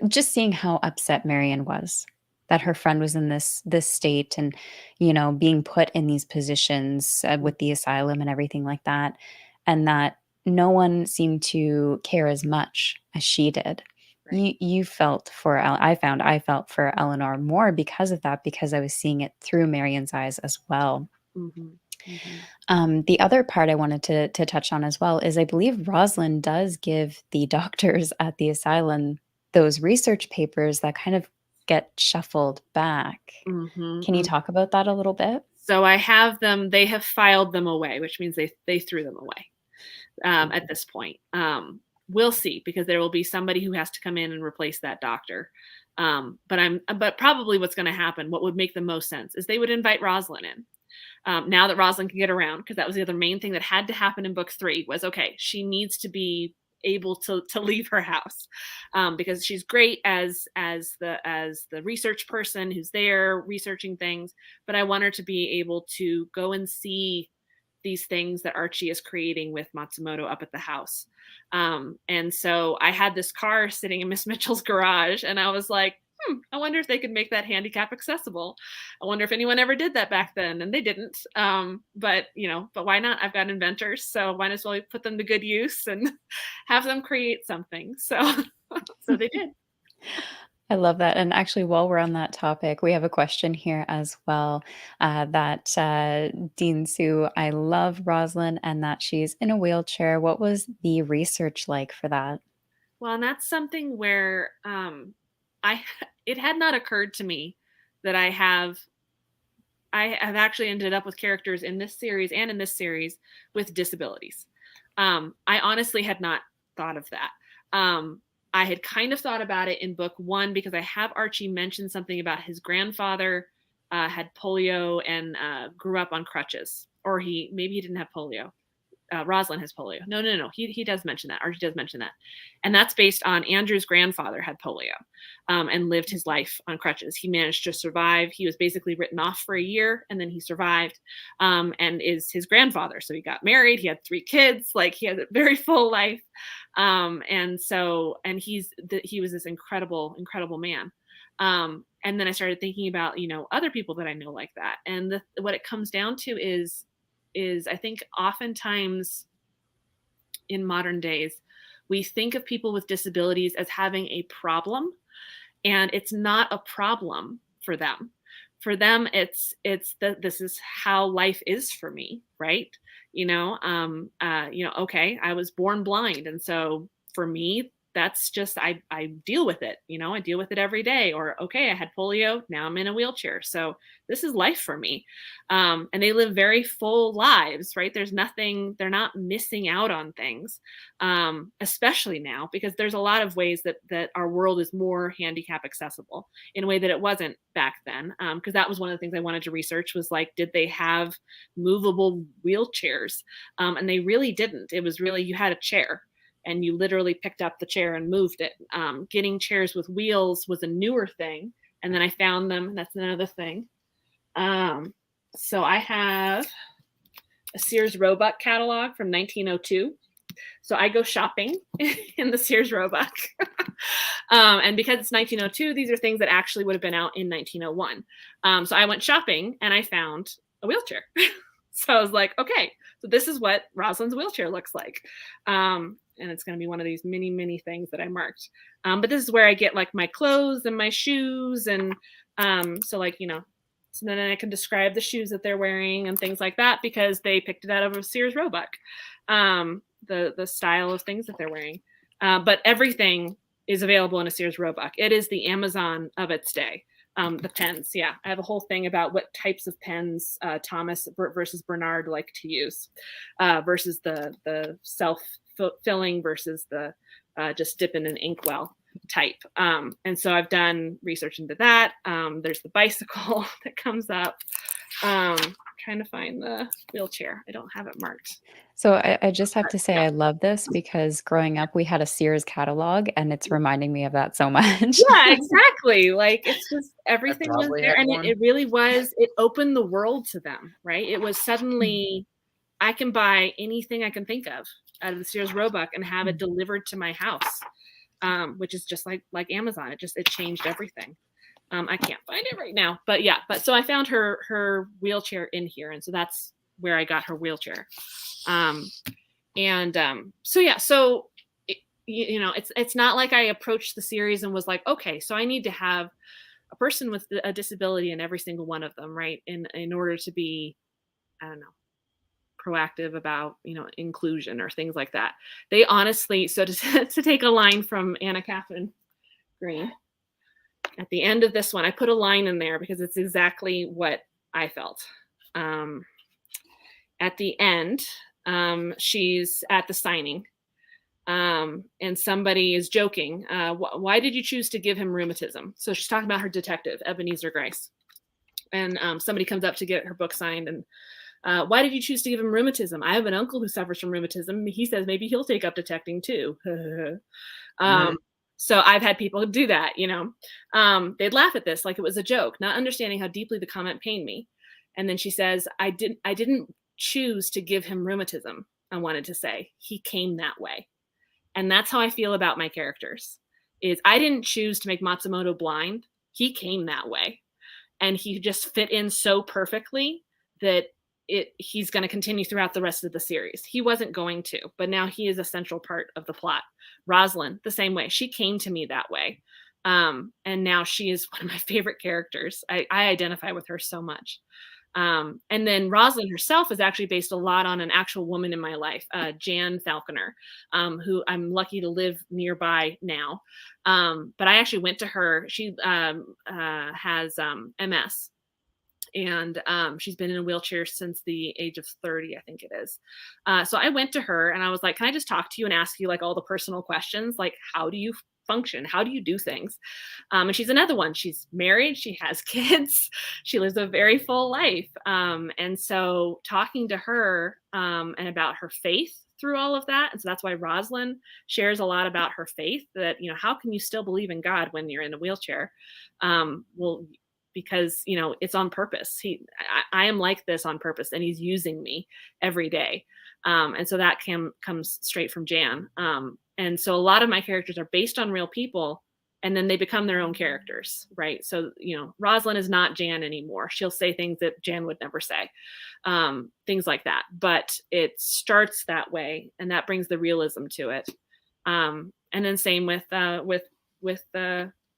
just seeing how upset Marion was that her friend was in this state and, being put in these positions with the asylum and everything like that. And that no one seemed to care as much as she did. Right. You felt for, I felt for Eleanor more because of that, because I was seeing it through Marion's eyes as well. The other part I wanted to touch on as well is I believe Roslyn does give the doctors at the asylum those research papers that kind of get shuffled back. Mm-hmm. Can you talk about that a little bit? So I have them, they have filed them away, which means they threw them away at this point. We'll see, because there will be somebody who has to come in and replace that doctor. But probably what's going to happen, what would make the most sense, is they would invite Roslyn in. Now that Roslyn can get around, because that was the other main thing that had to happen in book 3 was, okay, she needs to be able to leave her house, because she's great as the research person who's there researching things, but I want her to be able to go and see these things that Archie is creating with Matsumoto up at the house. And so I had this car sitting in Miss Mitchell's garage, and I was like, I wonder if they could make that handicap accessible. I wonder if anyone ever did that back then, and they didn't. But why not? I've got inventors, so might as well put them to good use and have them create something. So they did. I love that. And actually, while we're on that topic, we have a question here as well, that Dean Sue, I love Roslyn and that she's in a wheelchair. What was the research like for that? Well, and that's something where it had not occurred to me that I have actually ended up with characters in this series and in this series with disabilities. I honestly had not thought of that. I had kind of thought about it in book 1 because I have Archie mention something about his grandfather had polio and grew up on crutches, or maybe he didn't have polio. Roslyn has polio. No. He does mention that. Archie does mention that. And that's based on Andrew's grandfather had polio and lived his life on crutches. He managed to survive. He was basically written off for a year, and then he survived and is his grandfather. So he got married. He had 3 kids. Like, he had a very full life. And he was this incredible, incredible man. And then I started thinking about, other people that I know like that. And what it comes down to is I think oftentimes in modern days, we think of people with disabilities as having a problem, and it's not a problem for them. For them, it's this is how life is for me, right? Okay, I was born blind, and so for me, that's just, I deal with it. I deal with it every day. Or, okay, I had polio, now I'm in a wheelchair. So this is life for me. And they live very full lives, right? There's nothing, they're not missing out on things, especially now, because there's a lot of ways that our world is more handicap accessible in a way that it wasn't back then. Because that was one of the things I wanted to research, was like, did they have movable wheelchairs? And they really didn't. It was really, you had a chair, and you literally picked up the chair and moved it. Getting chairs with wheels was a newer thing. And then I found them, and that's another thing. So I have a Sears Roebuck catalog from 1902. So I go shopping in the Sears Roebuck. And because it's 1902, these are things that actually would have been out in 1901. So I went shopping, and I found a wheelchair. So I was like, okay, so this is what Roslyn's wheelchair looks like. And it's going to be one of these mini, mini things that I marked. But this is where I get like my clothes and my shoes. And so then I can describe the shoes that they're wearing and things like that, because they picked it out of a Sears Roebuck, the style of things that they're wearing. But everything is available in a Sears Roebuck. It is the Amazon of its day. The pens. Yeah. I have a whole thing about what types of pens Thomas versus Bernard like to use, versus the self-filling versus the just dip in an inkwell type. And so I've done research into that. There's the bicycle that comes up. Trying to find the wheelchair. I don't have it marked. So I just have to say, I love this, because growing up, we had a Sears catalog, and it's reminding me of that so much. Yeah, exactly. Like, it's just, everything was there, and it really was, it opened the world to them, right? It was suddenly, I can buy anything I can think of out of the Sears Roebuck and have it delivered to my house, which is just like Amazon. It changed everything. I can't find it right now, but yeah. But so I found her wheelchair in here, and so that's where I got her wheelchair. So yeah, so it's not like I approached the series and was like, okay, so I need to have a person with a disability in every single one of them, right? In order to be, I don't know, proactive about, inclusion or things like that. They honestly, so to take a line from Anna Katherine Green, at the end of this one, I put a line in there because it's exactly what I felt. At the end, she's at the signing, and somebody is joking. Why did you choose to give him rheumatism? So she's talking about her detective, Ebenezer Grice. And somebody comes up to get her book signed, and why did you choose to give him rheumatism? I have an uncle who suffers from rheumatism. He says maybe he'll take up detecting too. So I've had people do that, they'd laugh at this like it was a joke, not understanding how deeply the comment pained me. And then she says, I didn't choose to give him rheumatism. I wanted to say he came that way. And that's how I feel about my characters, is I didn't choose to make Matsumoto blind. He came that way. And he just fit in so perfectly that he's going to continue throughout the rest of the series. He wasn't going to, but now he is a central part of the plot. Roslyn, the same way. She came to me that way. And now she is one of my favorite characters. I identify with her so much. And then Roslyn herself is actually based a lot on an actual woman in my life, Jan Falconer, who I'm lucky to live nearby now. But I actually went to her. She has MS. And she's been in a wheelchair since the age of 30, I think it is. So I went to her and I was like, can I just talk to you and ask you like all the personal questions? Like, how do you function? How do you do things? And she's another one. She's married. She has kids. She lives a very full life. And so talking to her and about her faith through all of that. And so that's why Roslyn shares a lot about her faith, that, how can you still believe in God when you're in a wheelchair? Because, it's on purpose. I am like this on purpose, and he's using me every day. And so that comes straight from Jan. And so a lot of my characters are based on real people, and then they become their own characters, right? So, Roslyn is not Jan anymore. She'll say things that Jan would never say, things like that. But it starts that way, and that brings the realism to it. And then same with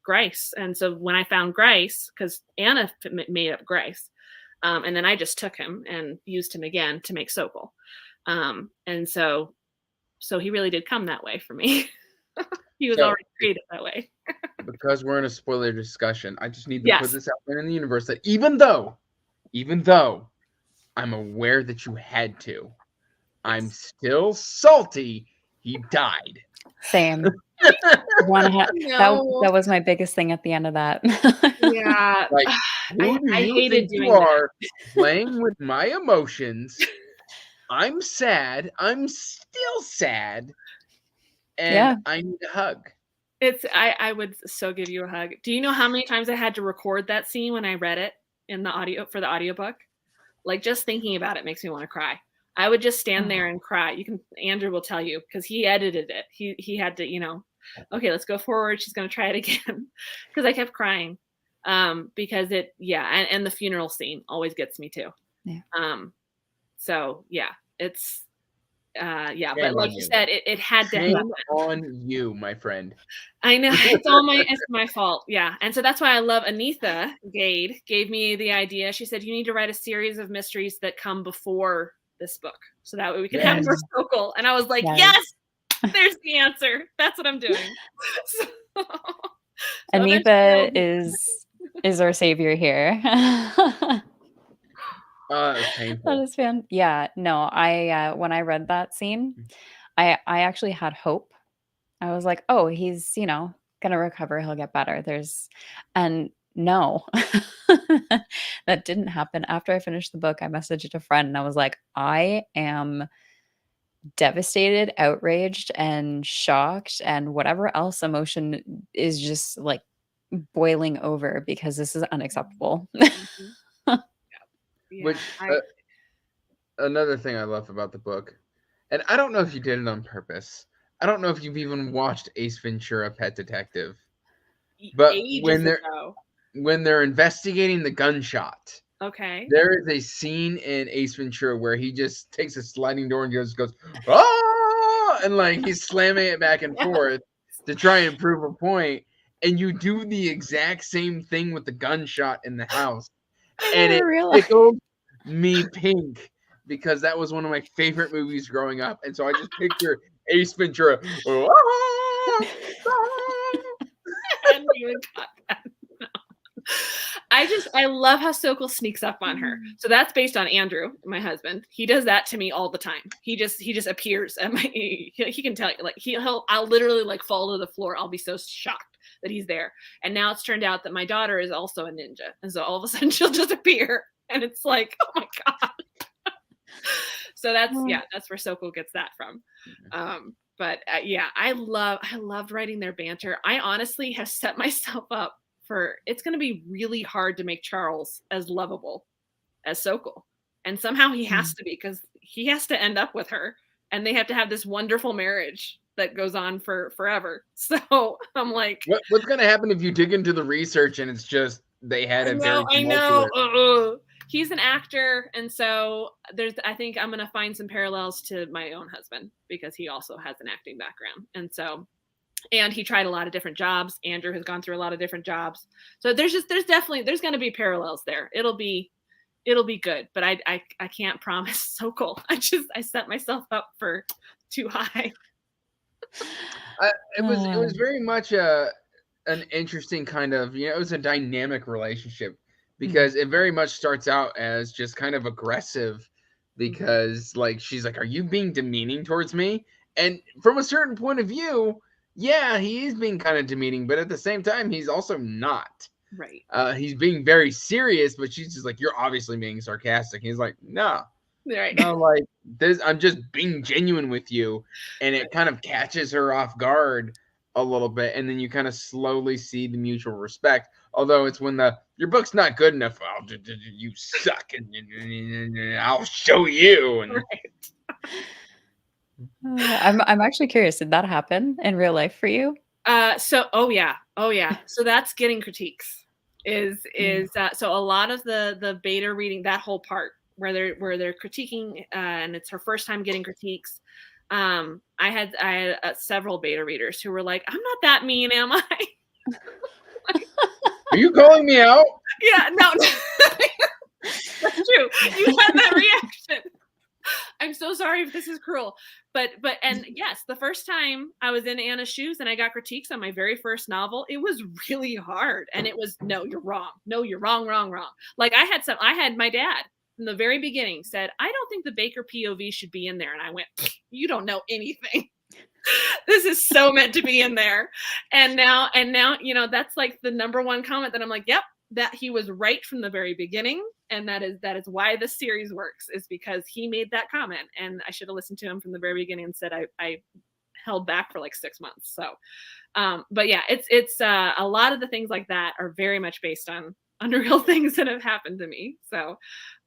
Grice. And so when I found Grice, because Anna made up Grice, and then I just took him and used him again to make Sokol. And so he really did come that way for me. He was already created that way. Because we're in a spoiler discussion, I just need to put this out there in the universe that even though I'm aware that you had to, I'm still salty he died. Same. That was my biggest thing at the end of that. Yeah. Like, I hated doing that. Playing with my emotions. I'm sad. I'm still sad. And I need a hug. I would so give you a hug. Do you know how many times I had to record that scene when I read it in the audio for the audiobook? Like, just thinking about it makes me want to cry. I would just stand there and cry. Andrew will tell you, because he edited it. He had to, okay, let's go forward. She's going to try it again. Because I kept crying. Because and the funeral scene always gets me too. Yeah. So yeah, it's, but like you said, it had to happen. On you, my friend. I know, it's my fault. Yeah. And so that's why I love Anitha Gade gave me the idea. She said, you need to write a series of mysteries that come before this book, so that way we can have more Sokol. And I was like, yes, there's the answer. That's what I'm doing. Anitha is our savior here. Painful. That is fun. Yeah, no, I when I read that scene, I actually had hope. I was like, oh, he's gonna recover, he'll get better. And no, that didn't happen. After I finished the book, I messaged a friend and I was like, I am devastated, outraged, and shocked, and whatever else emotion is just like boiling over, because this is unacceptable. Which another thing I love about the book, and I don't know if you did it on purpose. I don't know if you've even watched Ace Ventura: Pet Detective, but when they're investigating the gunshot, there is a scene in Ace Ventura where he just takes a sliding door and goes ah, and like he's slamming it back and forth to try and prove a point. And you do the exact same thing with the gunshot in the house. And it tickled me pink, because that was one of my favorite movies growing up. And so I just picture Ace Ventura. I love how Sokol sneaks up on her. So that's based on Andrew, my husband. He does that to me all the time. He just appears at my, he can tell you, like I'll literally like fall to the floor. I'll be so shocked that he's there. And now it's turned out that my daughter is also a ninja. And so all of a sudden she'll just appear and it's like, oh my God. So that's where Sokol gets that from. But I loved writing their banter. I honestly have set myself up for, it's going to be really hard to make Charles as lovable as Sokol. And somehow he has to be, because he has to end up with her and they have to have this wonderful marriage that goes on for forever. So I'm like, what's going to happen if you dig into the research and it's just, they had I know. He's an actor, and so I think I'm going to find some parallels to my own husband because he also has an acting background. And he tried a lot of different jobs. Andrew has gone through a lot of different jobs. So there's going to be parallels there. It'll be good, but I can't promise Sokol. I set myself up for too high. It was very much an interesting kind of, it was a dynamic relationship. Because it very much starts out as just kind of aggressive because like she's like, are you being demeaning towards me? And from a certain point of view, yeah, he is being kind of demeaning, but at the same time, he's also not. Right. He's being very serious, but she's just like, you're obviously being sarcastic. He's like, no. Right. No, like this, I'm just being genuine with you. And it kind of catches her off guard a little bit. And then you kind of slowly see the mutual respect. Although it's when your book's not good enough, you suck, and I'll show you. And I'm actually curious. Did that happen in real life for you? Oh yeah. So that's getting critiques. So a lot of the beta reading, that whole part where they're critiquing, and it's her first time getting critiques. I had several beta readers who were like, "I'm not that mean, am I?" Are you calling me out? Yeah, no. That's true. You had that reaction. I'm so sorry if this is cruel. But yes, the first time I was in Anna's shoes and I got critiques on my very first novel, it was really hard. And it was, no, you're wrong. No, you're wrong. Like I had my dad from the very beginning said, I don't think the Baker POV should be in there. And I went, you don't know anything. This is so meant to be in there. And now, that's like the number one comment that I'm like, yep, that he was right from the very beginning. And that is why this series works, is because he made that comment. And I should have listened to him from the very beginning and said I held back for like 6 months. So, but yeah, it's a lot of the things like that are very much based on real things that have happened to me. So,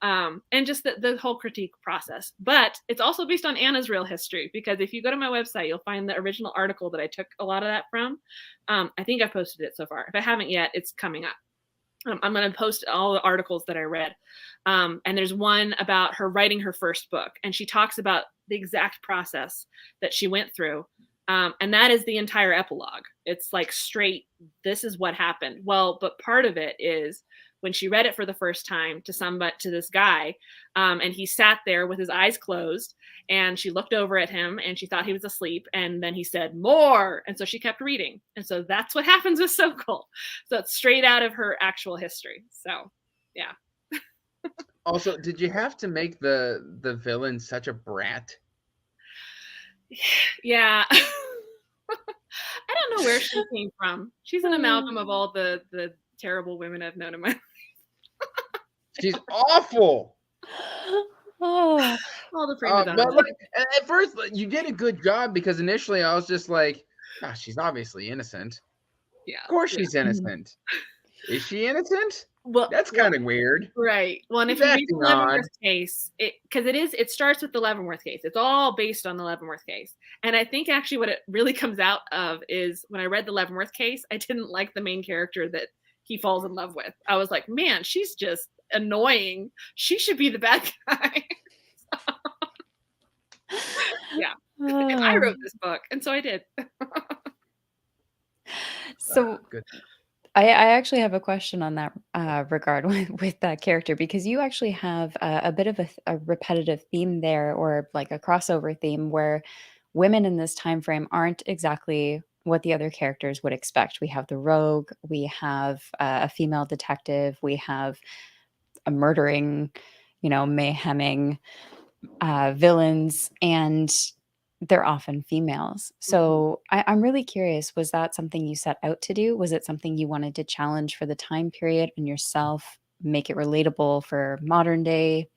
and just the whole critique process, but it's also based on Anna's real history, because if you go to my website, you'll find the original article that I took a lot of that from. I think I've posted it so far. If I haven't yet, it's coming up. I'm going to post all the articles that I read. And there's one about her writing her first book. And she talks about the exact process that she went through. And that is the entire epilogue. It's like straight, this is what happened. Well, but part of it is when she read it for the first time to this guy, and he sat there with his eyes closed, and she looked over at him and she thought he was asleep. And then he said, more. And so she kept reading. And so that's what happens with Sokol. So it's straight out of her actual history. So, yeah. Also, did you have to make the villain such a brat? Yeah. I don't know where she came from. She's an amalgam of all the terrible women I've known in my life. She's awful. Oh, all the prima donnas. But like, at first, you did a good job, because initially I was just like, oh, she's obviously innocent. Yeah. Of course she's innocent. Is she innocent? Well, that's kind of weird. Right. Well, and if you read the Leavenworth case, it starts with the Leavenworth case. It's all based on the Leavenworth case. And I think actually what it really comes out of is when I read the Leavenworth case, I didn't like the main character that he falls in love with. I was like, man, she's just annoying. She should be the bad guy. Yeah. And I wrote this book, and so I did. So good. I actually have a question on that regard with that character, because you actually have a bit of a repetitive theme there, or like a crossover theme, where women in this time frame aren't exactly what the other characters would expect. We have the rogue, we have a female detective, we have a murdering, mayheming villains, and they're often females. So I'm really curious, was that something you set out to do? Was it something you wanted to challenge for the time period and yourself, make it relatable for modern day?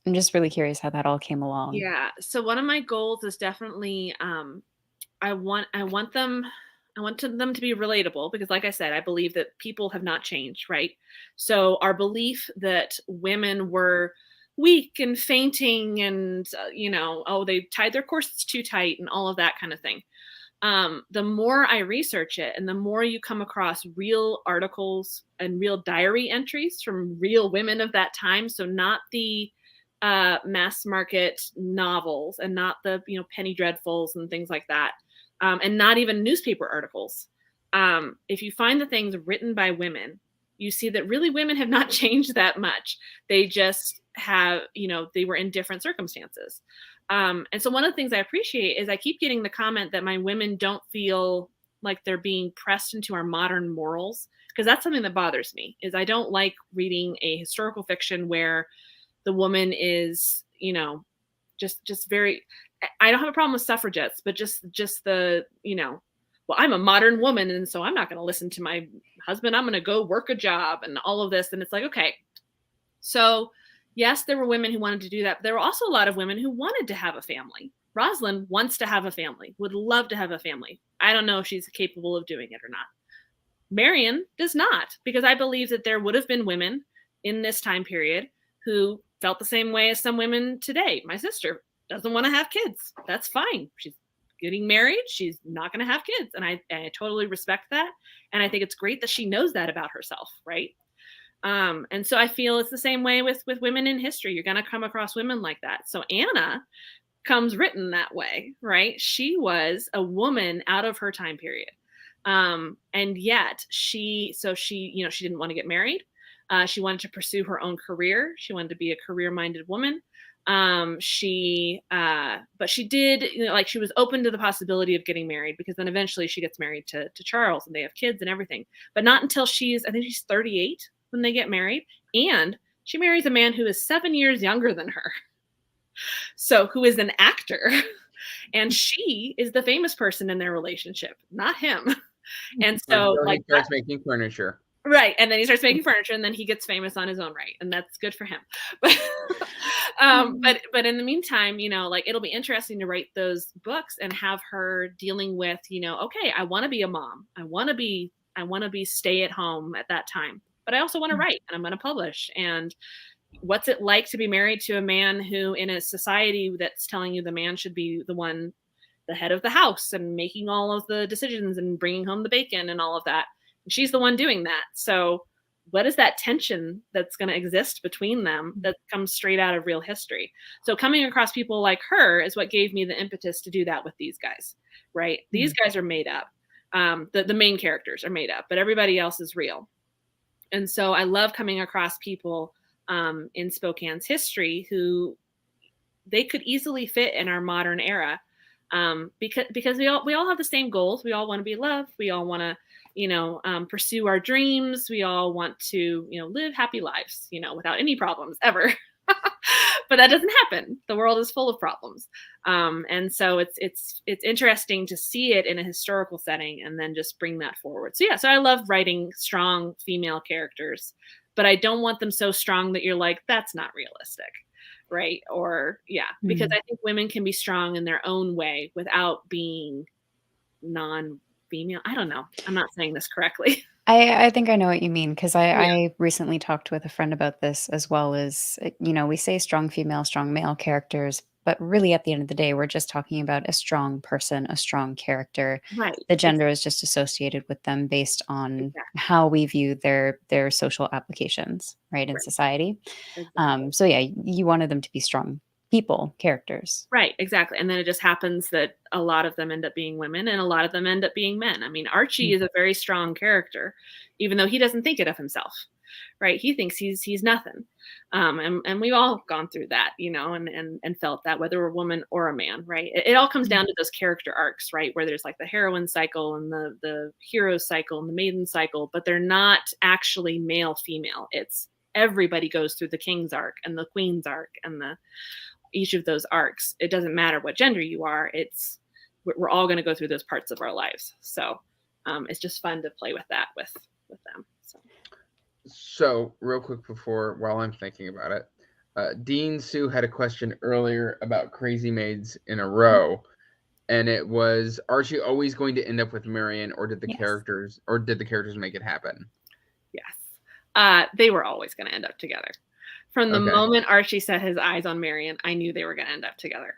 I'm just really curious how that all came along. Yeah. So one of my goals is definitely I want them to be relatable because like I said, I believe that people have not changed, right? So our belief that women were weak and fainting and oh, they tied their corsets too tight and all of that kind of thing. The more I research it and the more you come across real articles and real diary entries from real women of that time, so not the mass market novels and not the penny dreadfuls and things like that, and not even newspaper articles. If you find the things written by women, you see that really women have not changed that much. They just have, they were in different circumstances. And so one of the things I appreciate is I keep getting the comment that my women don't feel like they're being pressed into our modern morals, because that's something that bothers me. Is I don't like reading a historical fiction where the woman is, just very, I don't have a problem with suffragettes, but just the, well, I'm a modern woman, and so I'm not going to listen to my husband. I'm going to go work a job and all of this. And it's like, okay, so yes, there were women who wanted to do that, but there were also a lot of women who wanted to have a family. Roslyn wants to have a family, would love to have a family. I don't know if she's capable of doing it or not. Marion does not, because I believe that there would have been women in this time period who felt the same way as some women today. My sister doesn't want to have kids. That's fine. She's getting married. She's not going to have kids. And I totally respect that. And I think it's great that she knows that about herself, right? And so I feel it's the same way with women in history. You're going to come across women like that. So Anna comes written that way, right? She was a woman out of her time period. And yet she didn't want to get married. She wanted to pursue her own career. She wanted to be a career-minded woman. But she did, she was open to the possibility of getting married, because then eventually she gets married to Charles and they have kids and everything, but not until I think she's 38 when they get married. And she marries a man who is 7 years younger than her. So who is an actor. And she is the famous person in their relationship, not him. And so he starts making furniture. Right. And then he starts making furniture, and then he gets famous on his own right. And that's good for him. But but in the meantime, it'll be interesting to write those books and have her dealing with, okay, I want to be a mom. I want to be stay at home at that time, but I also want to write, and I'm going to publish. And what's it like to be married to a man who, in a society that's telling you the man should be the head of the house and making all of the decisions and bringing home the bacon and all of that. She's the one doing that. So what is that tension that's going to exist between them that comes straight out of real history? So coming across people like her is what gave me the impetus to do that with these guys, right? Mm-hmm. These guys are made up. The main characters are made up, but everybody else is real. And so I love coming across people in Spokane's history who they could easily fit in our modern era, because we all have the same goals. We all want to be loved. We all want to pursue our dreams. We all want to, live happy lives, without any problems ever. But that doesn't happen. The world is full of problems. And so it's interesting to see it in a historical setting and then just bring that forward. So I love writing strong female characters, but I don't want them so strong that you're like, that's not realistic. Right. Or because I think women can be strong in their own way without being non-female. I don't know. I'm not saying this correctly. I think I know what you mean, because I recently talked with a friend about this as well. As we say strong female, strong male characters, but really at the end of the day, we're just talking about a strong person, a strong character. Right. The gender is just associated with them based on how we view their social applications, right, in society. Exactly. So you wanted them to be strong people, characters. Right, exactly. And then it just happens that a lot of them end up being women and a lot of them end up being men. I mean, Archie is a very strong character, even though he doesn't think it of himself. right? He thinks he's nothing. And we've all gone through that, and felt that, whether we're a woman or a man, right? It all comes down to those character arcs, right? Where there's like the heroine cycle and the hero cycle and the maiden cycle, but they're not actually male, female. It's everybody goes through the king's arc and the queen's arc and each of those arcs. It doesn't matter what gender you are. We're all going to go through those parts of our lives. So it's just fun to play with that with them. So, real quick while I'm thinking about it, Dean Sue had a question earlier about crazy maids in a row, and it was: are she always going to end up with Marion, or did the characters make it happen? Yes, they were always going to end up together. From the moment Archie set his eyes on Marion, I knew they were going to end up together.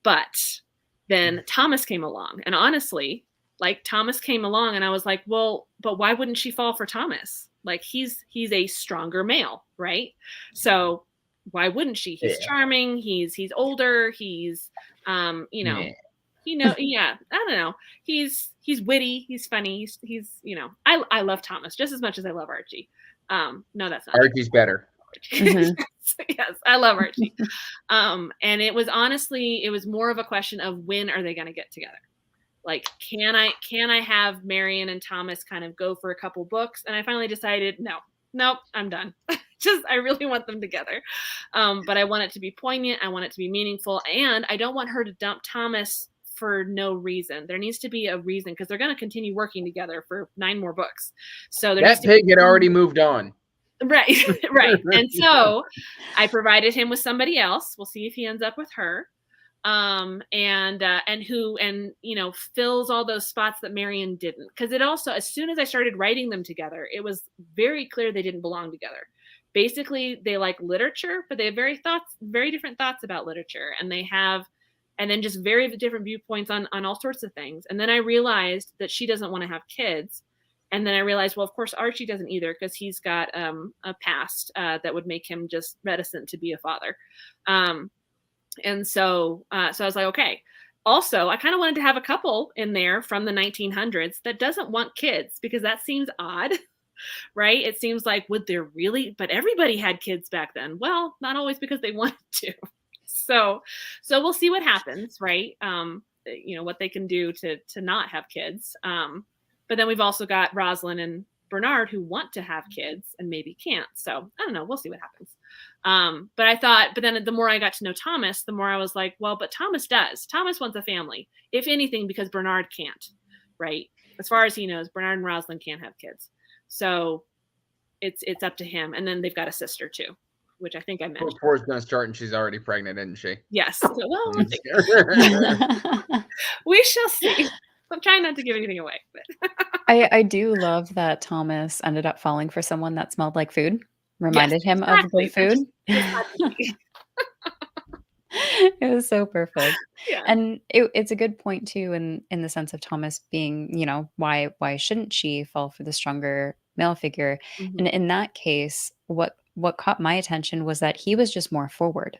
But then Thomas came along, and honestly, like, Thomas came along, and I was like, well, but why wouldn't she fall for Thomas? Like, he's a stronger male, right? So why wouldn't she? He's charming. He's older. He's, I don't know. He's witty. He's funny. He's I love Thomas just as much as I love Archie. No, that's not Archie's true. better. Mm-hmm. Yes, I love Archie. And it was more of a question of, when are they going to get together? Like, can I have Marion and Thomas kind of go for a couple books? And I finally decided, nope, I'm done. I really want them together. But I want it to be poignant. I want it to be meaningful. And I don't want her to dump Thomas for no reason. There needs to be a reason, because they're going to continue working together for 9 more books. So that pig had already moved on. Right. Right. And so I provided him with somebody else. We'll see if he ends up with her. Who fills all those spots that Marion didn't. Because it also, as soon as I started writing them together, it was very clear they didn't belong together. Basically, they like literature, but they have very different thoughts about literature, and then just very different viewpoints on all sorts of things. And then I realized that she doesn't want to have kids. And then I realized, well, of course, Archie doesn't either, because he's got a past that would make him just reticent to be a father. And so I was like, okay. Also, I kind of wanted to have a couple in there from the 1900s that doesn't want kids, because that seems odd, right? It seems like, would there really? But everybody had kids back then. Well, not always because they wanted to. So we'll see what happens, right? What they can do to not have kids. But then we've also got Roslyn and Bernard who want to have kids and maybe can't. So I don't know. We'll see what happens. But then the more I got to know Thomas, the more I was like, well, but Thomas does. Thomas wants a family, if anything, because Bernard can't, right? As far as he knows, Bernard and Roslyn can't have kids. So it's up to him. And then they've got a sister too, which I think I mentioned. War's going to start and she's already pregnant, isn't she? Yes. So, well, we shall see. I'm trying not to give anything away. But I do love that Thomas ended up falling for someone that smelled like food. Reminded him of good food. It was so perfect. Yeah. And it's a good point too, in the sense of Thomas being, why shouldn't she fall for the stronger male figure? Mm-hmm. And in that case, what caught my attention was that he was just more forward.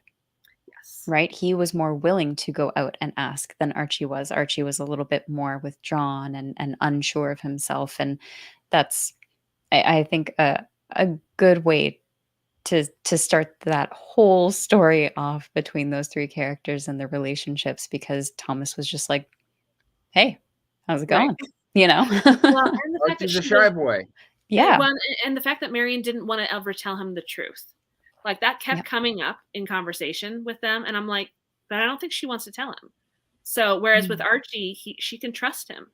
Yes. Right? He was more willing to go out and ask than Archie was. Archie was a little bit more withdrawn and unsure of himself. And that's, I think, a good way to start that whole story off between those 3 characters and their relationships, because Thomas was just like, hey, how's it going? Right. Well, and the fact Archie's a shy boy. Yeah. Well, and the fact that Marion didn't want to ever tell him the truth. Like, that kept coming up in conversation with them. And I'm like, but I don't think she wants to tell him. So whereas with Archie, she can trust him.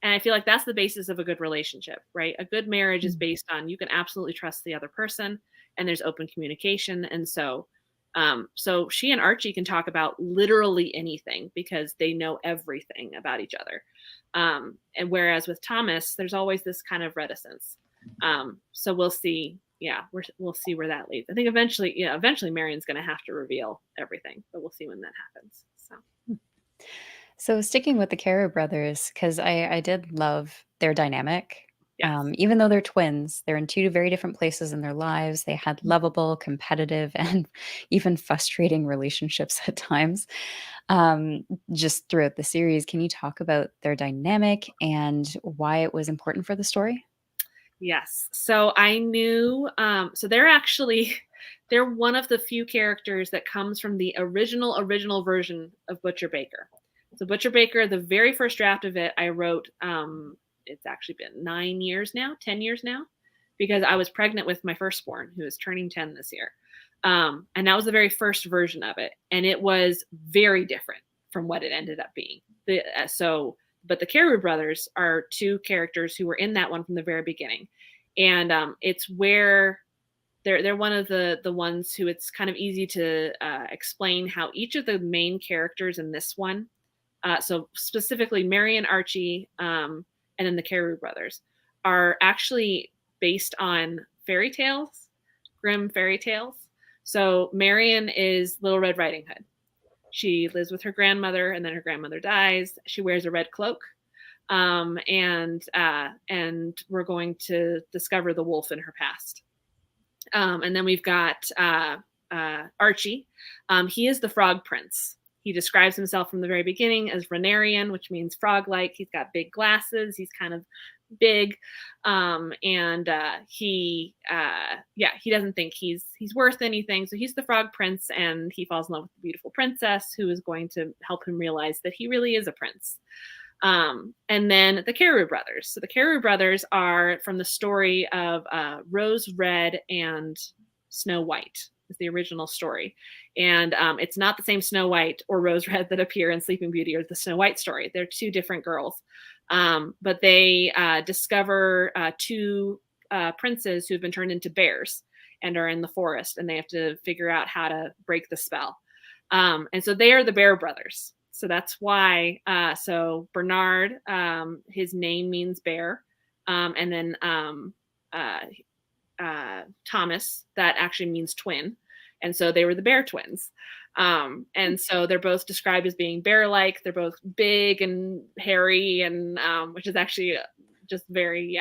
And I feel like that's the basis of a good relationship, right? A good marriage is based on, you can absolutely trust the other person, and there's open communication. And so she and Archie can talk about literally anything, because they know everything about each other. And whereas with Thomas, there's always this kind of reticence. So we'll see. Yeah, we'll see where that leads. I think eventually Marion's going to have to reveal everything, but we'll see when that happens. So sticking with the Caro brothers, because I did love their dynamic. Yes. Even though they're twins, they're in 2 very different places in their lives. They had lovable, competitive, and even frustrating relationships at times. Just throughout the series, can you talk about their dynamic and why it was important for the story? Yes. So I knew, so they're one of the few characters that comes from the original version of Butcher Baker. So Butcher Baker, the very first draft of it, I wrote, it's actually been 10 years now, because I was pregnant with my firstborn, who is turning 10 this year. And that was the very first version of it. And it was very different from what it ended up being. But the Carew brothers are two characters who were in that one from the very beginning. And it's where they're one of the ones who it's kind of easy to explain how each of the main characters in this one, so specifically Marion, Archie, and then the Carew brothers, are actually based on fairy tales, Grimm fairy tales. So Marion is Little Red Riding Hood. She lives with her grandmother, and then her grandmother dies. She wears a red cloak, and we're going to discover the wolf in her past. And then we've got Archie. He is the Frog Prince. He describes himself from the very beginning as Renarian, which means frog-like. He's got big glasses. He's kind of big, and he doesn't think he's worth anything. So he's the Frog Prince, and he falls in love with the beautiful princess, who is going to help him realize that he really is a prince. And then the Carew brothers. So the Carew brothers are from the story of Rose Red and Snow White. Is the original story, and it's not the same Snow White or Rose Red that appear in Sleeping Beauty or the Snow White story. They're two different girls, but they discover two princes who have been turned into bears and are in the forest, and they have to figure out how to break the spell. And so they are the Bear brothers. So that's why. So Bernard, his name means bear, and then Thomas, that actually means twin. And so they were the bear twins. And so they're both described as being bear-like. They're both big and hairy, and which is actually just very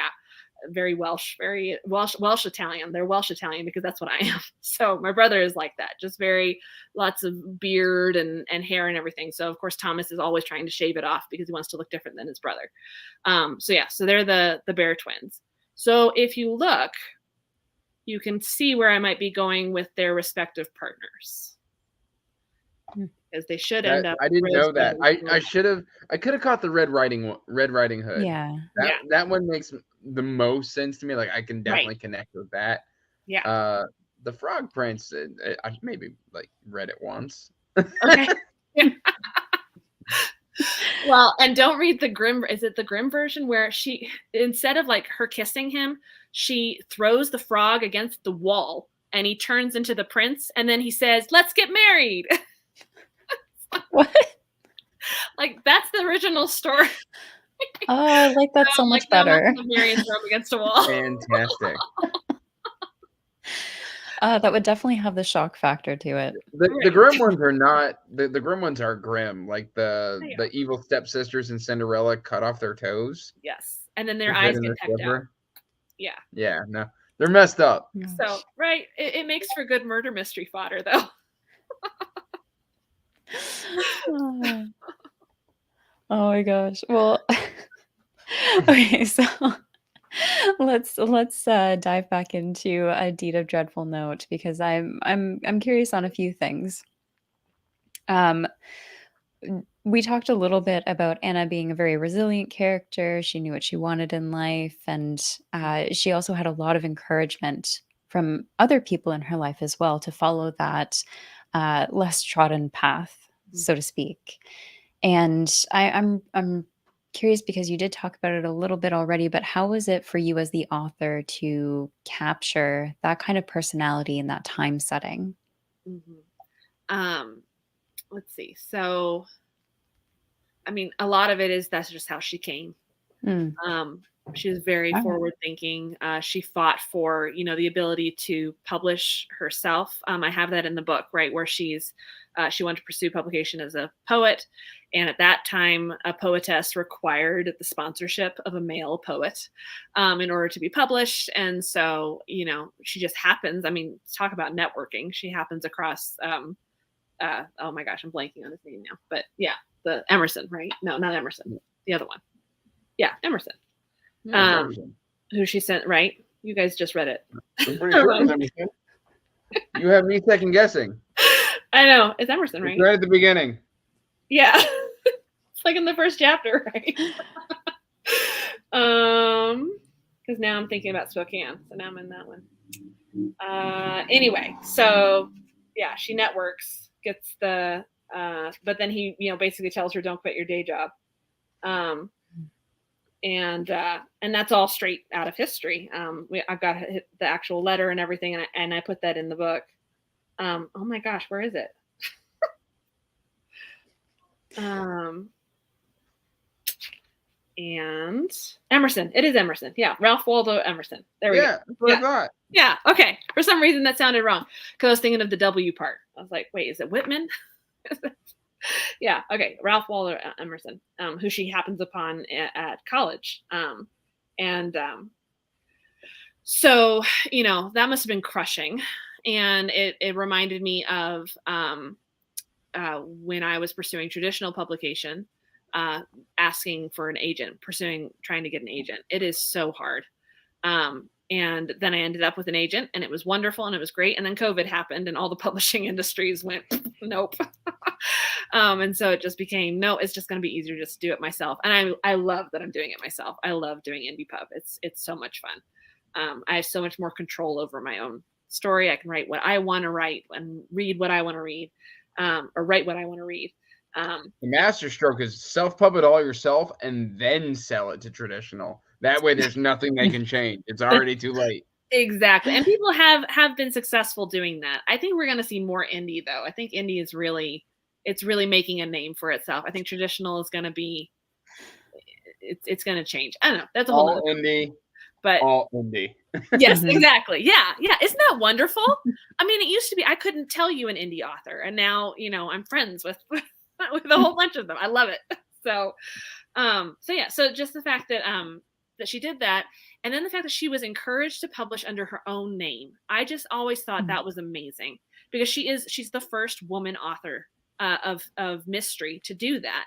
Welsh, very Welsh Italian. They're Welsh Italian because that's what I am. So my brother is like that, just very lots of beard and hair and everything. So of course Thomas is always trying to shave it off because he wants to look different than his brother. So they're the bear twins. So if you look, you can see where I might be going with their respective partners, because they should end up. I didn't know that. I could have caught the Red Riding Hood. Yeah. That one makes the most sense to me. Like I can definitely connect with that. Yeah. The Frog Prince, I maybe like read it once. Okay. Yeah. Well, and don't read the Grimm. Is it the Grimm version where she, instead of like her kissing him, she throws the frog against the wall and he turns into the prince, and then he says, "Let's get married." What? Like that's the original story. Oh, I like that so much better. Marion throw him against a wall. Fantastic. That would definitely have the shock factor to it. The Grimm ones are not the Grimm ones are grim. Like the evil stepsisters in Cinderella cut off their toes. Yes, and then their eyes get pecked out. Yeah. Yeah, no, they're messed up. So it makes for good murder mystery fodder, though. Oh my gosh. Well, okay, so let's dive back into A Deed of Dreadful Note, because I'm curious on a few things. We talked a little bit about Anna being a very resilient character. She knew what she wanted in life, and she also had a lot of encouragement from other people in her life as well to follow that less trodden path, so to speak. And I'm curious, because you did talk about it a little bit already, but how was it for you as the author to capture that kind of personality in that time setting? Let's see. So, I mean, a lot of it is that's just how she came. She was very forward thinking. She fought for, the ability to publish herself. I have that in the book, right, where she wanted to pursue publication as a poet. And at that time, a poetess required the sponsorship of a male poet in order to be published. And so, she just happens. I mean, talk about networking. She happens across, oh my gosh, I'm blanking on his name now. But yeah, the Emerson, right? No, not Emerson. The other one. Yeah, Emerson. Who she sent, right? You guys just read it. I'm pretty sure it was Emerson. You have me second guessing. I know. It's Emerson, It's right? right at the beginning. Yeah. It's like in the first chapter, right? Because now I'm thinking about Spokane, so now I'm in that one. Anyway, so yeah, she networks, gets the, but then he, basically tells her, don't quit your day job. And that's all straight out of history. I've got the actual letter and everything, and I put that in the book. Oh my gosh, where is it? And Emerson. It is Emerson. Yeah, Ralph Waldo Emerson. There we go. That's what I thought. Yeah. Okay. For some reason that sounded wrong because I was thinking of the W part. I was like, wait, is it Whitman? Yeah. Okay. Ralph Waldo Emerson, who she happens upon at college. So, that must have been crushing. And it reminded me of when I was pursuing traditional publication, asking for an agent, trying to get an agent. It is so hard. And then I ended up with an agent, and it was wonderful and it was great. And then COVID happened and all the publishing industries went, nope. And so it just became, no, it's just going to be easier just to do it myself. And I love that I'm doing it myself. I love doing indie pub. It's so much fun. I have so much more control over my own story. I can write what I want to write and read what I want to read, or write what I want to read. The master stroke is self-pub it all yourself and then sell it to traditional. That way there's nothing they can change. It's already too late. Exactly. And people have been successful doing that. I think we're going to see more indie, though. I think indie is really making a name for itself. I think traditional is going to be, it's going to change. I don't know. That's a whole all indie. But all indie. Yes, exactly. Yeah. Isn't that wonderful? I mean, it used to be I couldn't tell you an indie author, and now I'm friends with a whole bunch of them. I love it. So just the fact that that she did that, and then the fact that she was encouraged to publish under her own name. I just always thought that was amazing because she's the first woman author of mystery to do that.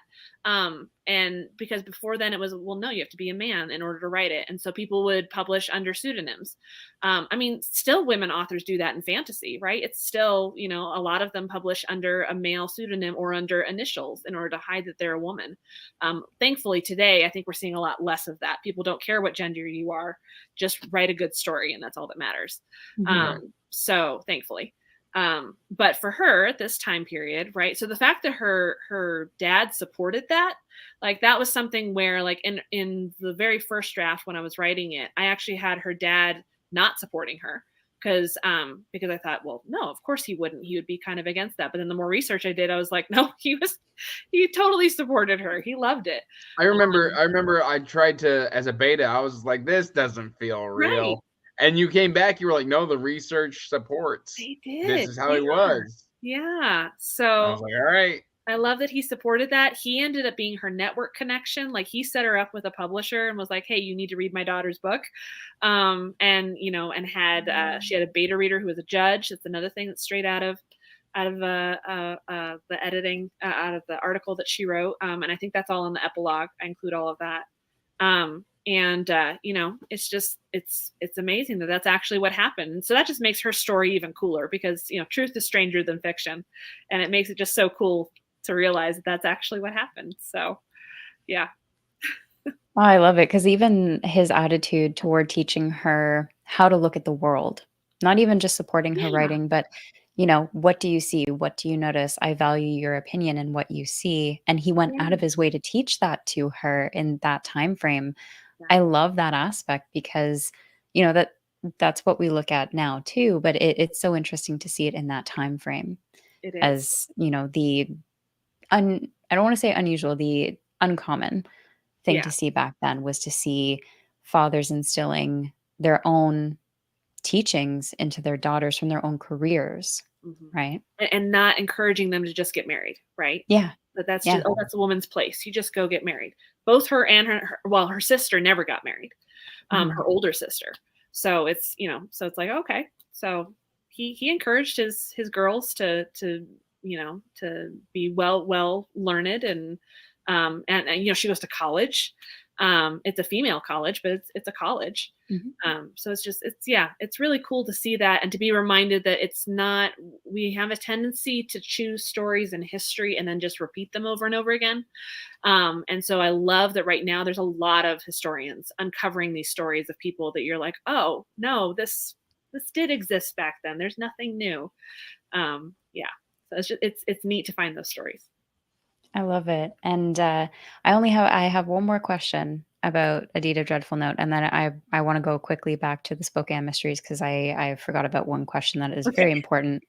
And because before then it was, well, no, you have to be a man in order to write it. And so people would publish under pseudonyms. I mean, still women authors do that in fantasy, right? It's still, a lot of them publish under a male pseudonym or under initials in order to hide that they're a woman. Thankfully today, I think we're seeing a lot less of that. People don't care what gender you are, just write a good story. And that's all that matters. So thankfully. But for her at this time period, right? So the fact that her dad supported that, like that was something where like in the very first draft when I was writing it, I actually had her dad not supporting her because I thought, well, no, of course he wouldn't. He would be kind of against that. But then the more research I did, I was like, no, he totally supported her. He loved it. I remember I tried to, as a beta, I was like, this doesn't feel real. Right. And you came back, you were like, no, the research supports. They did. This is how he was. Yeah. So I was like, all right. I love that he supported that. He ended up being her network connection. Like he set her up with a publisher and was like, hey, you need to read my daughter's book. And had, she had a beta reader who was a judge. That's another thing that's straight out of the editing, out of the article that she wrote. And I think that's all in the epilogue. I include all of that. It's just, it's amazing that that's actually what happened. And so that just makes her story even cooler because, truth is stranger than fiction, and it makes it just so cool to realize that that's actually what happened. So, yeah. Oh, I love it. Cause even his attitude toward teaching her how to look at the world, not even just supporting her writing, but what do you see? What do you notice? I value your opinion and what you see. And he went out of his way to teach that to her in that time frame. Yeah. I love that aspect because, that's what we look at now too. But it's so interesting to see it in that time frame. It is. As, I don't want to say unusual, the uncommon thing to see back then was to see fathers instilling their own teachings into their daughters from their own careers, right? And not encouraging them to just get married, right? Yeah. But that's just, that's a woman's place. You just go get married. Both her and her sister never got married, her older sister. So it's, so it's like, okay. So he encouraged his girls to be well learned and she goes to college. It's a female college, but it's a college. Mhm. So it's really cool to see that and to be reminded that it's not, we have a tendency to choose stories in history and then just repeat them over and over again. And so I love that right now there's a lot of historians uncovering these stories of people that you're like, oh no, this did exist back then. There's nothing new. Yeah. So it's neat to find those stories. I love it. And I have one more question about A Deed of Dreadful Note, and then I want to go quickly back to the Spokane Mysteries because I forgot about one question that is Okay. very important.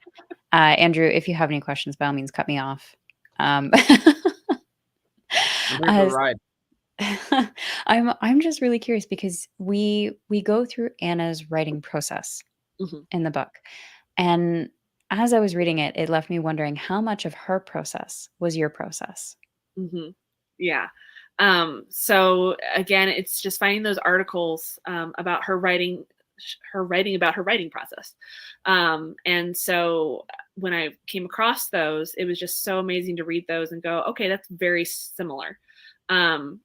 Andrew, if you have any questions, by all means, cut me off. Um, I'm here for the as- ride. I'm just really curious because we go through Anna's writing process Mhm. in the book, and as I was reading it, it left me wondering how much of her process was your process. Mhm. Yeah. So again, it's just finding those articles about her writing about her writing process. And so when I came across those, it was just so amazing to read those and go, okay, that's very similar. Um,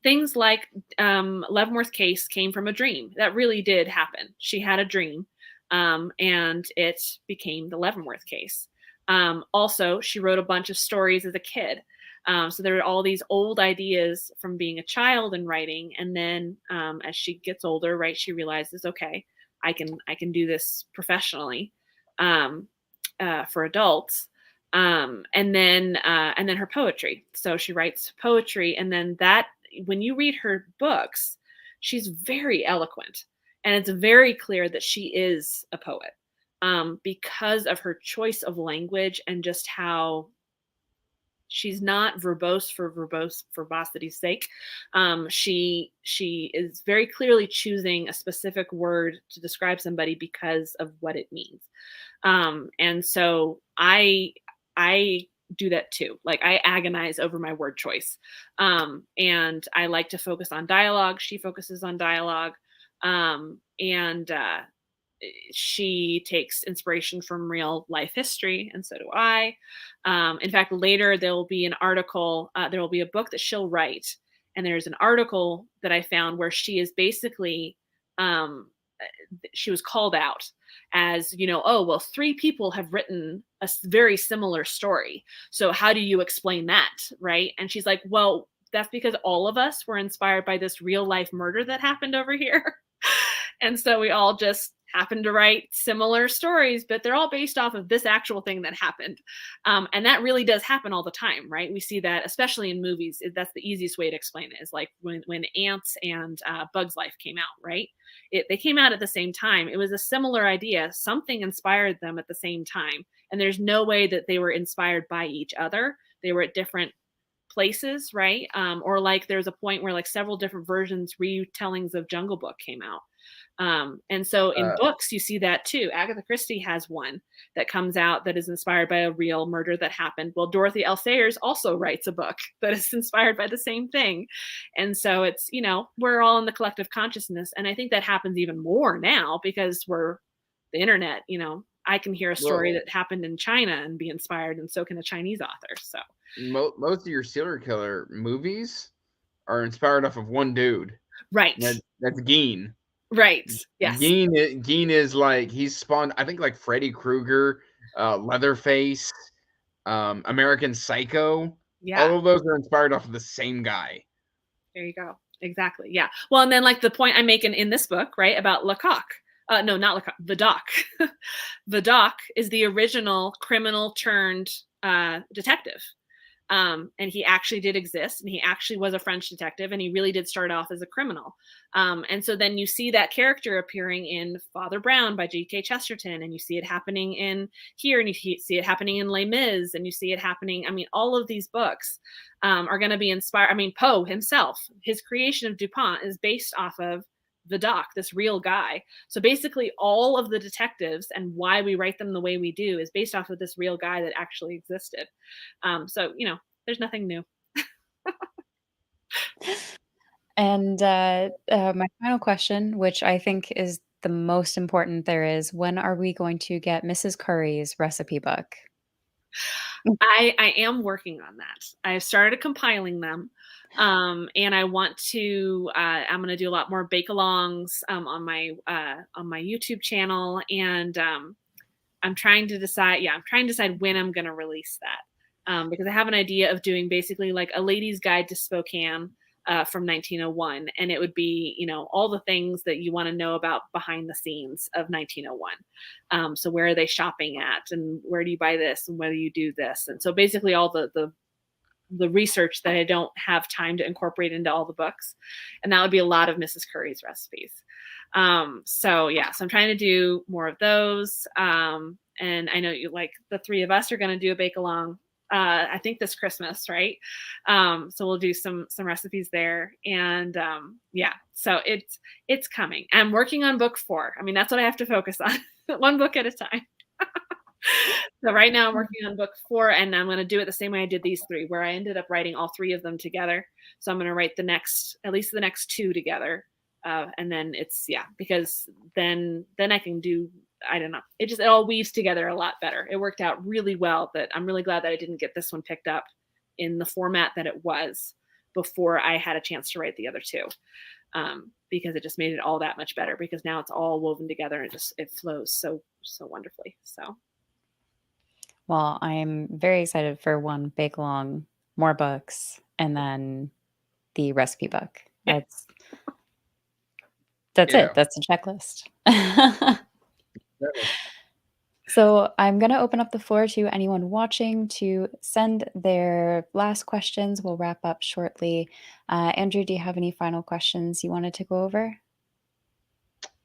Things like Leavenworth's case came from a dream. That really did happen. She had a dream, and it became the Leavenworth case. Also, she wrote a bunch of stories as a kid. So there are all these old ideas from being a child and writing, and then as she gets older, right, she realizes, okay, I can do this professionally um, for adults, and then her poetry. So she writes poetry, and then that when you read her books, she's very eloquent, and it's very clear that she is a poet because of her choice of language and just how she's not verbose for verbosity's sake. She is very clearly choosing a specific word to describe somebody because of what it means. And so I do that too. Like I agonize over my word choice. And I like to focus on dialogue. She focuses on dialogue. And she takes inspiration from real life history, and so do I. In fact, later there will be an article, there will be a book that she'll write, and there's an article that I found where she is basically, she was called out as, oh, well, three people have written a very similar story. So how do you explain that? Right. And she's like, well, that's because all of us were inspired by this real life murder that happened over here. And so we all just happen to write similar stories, but they're all based off of this actual thing that happened. And that really does happen all the time, right? We see that, especially in movies. That's the easiest way to explain it is like when Ants and Bug's Life came out, right? They came out at the same time. It was a similar idea. Something inspired them at the same time. And there's no way that they were inspired by each other. They were at different places, right? Or like there's a point where like several different versions, retellings of Jungle Book came out. And so in books, you see that too. Agatha Christie has one that comes out that is inspired by a real murder that happened. Well, Dorothy L. Sayers also writes a book that is inspired by the same thing. And so it's, we're all in the collective consciousness. And I think that happens even more now because we're the internet, I can hear a story that happened in China and be inspired, and so can a Chinese author. So most of your serial killer movies are inspired off of one dude. right. That's Geen. Right. Yes. Geen is like he's spawned. I think like Freddy Krueger, Leatherface, American Psycho. Yeah. All of those are inspired off of the same guy. There you go. Exactly. Yeah. Well, and then like the point I'm making in this book, right, about Lecoq. No, not Lecoq. Vidocq. Vidocq is the original criminal turned detective. And he actually did exist, and he actually was a French detective, and he really did start off as a criminal. And so then you see that character appearing in Father Brown by G.K. Chesterton, and you see it happening in here, and you see it happening in Les Mis, and you see it happening. I mean, all of these books are going to be inspired. I mean, Poe himself, his creation of Dupont is based off of Vidocq, this real guy. So basically all of the detectives and why we write them the way we do is based off of this real guy that actually existed. So, there's nothing new. And my final question, which I think is the most important there is, when are we going to get Mrs. Curry's recipe book? I am working on that. I've started compiling them. And I want to, I'm going to do a lot more bake-alongs on my YouTube channel. And I'm trying to decide, when I'm going to release that. Because I have an idea of doing basically like a lady's guide to Spokane from 1901. And it would be, all the things that you want to know about behind the scenes of 1901. So where are they shopping at, and where do you buy this, and whether you do this. And so basically all the research that I don't have time to incorporate into all the books. And that would be a lot of Mrs. Curry's recipes. So I'm trying to do more of those. And I know the three of us are going to do a bake along, I think this Christmas, right? So we'll do some recipes there. And so it's coming. I'm working on book 4. I mean, that's what I have to focus on. One book at a time. So right now I'm working on book 4, and I'm going to do it the same way I did these 3, where I ended up writing all 3 of them together. So I'm going to write at least the next 2 together. And then because then I can do, I don't know. It all weaves together a lot better. It worked out really well. That I'm really glad that I didn't get this one picked up in the format that it was before I had a chance to write the other 2. Because it just made it all that much better, because now it's all woven together and it flows so wonderfully. So. Well, I'm very excited for one bake along, more books, and then the recipe book. Yeah. That's it. That's the checklist. So I'm going to open up the floor to anyone watching to send their last questions. We'll wrap up shortly. Andrew, do you have any final questions you wanted to go over?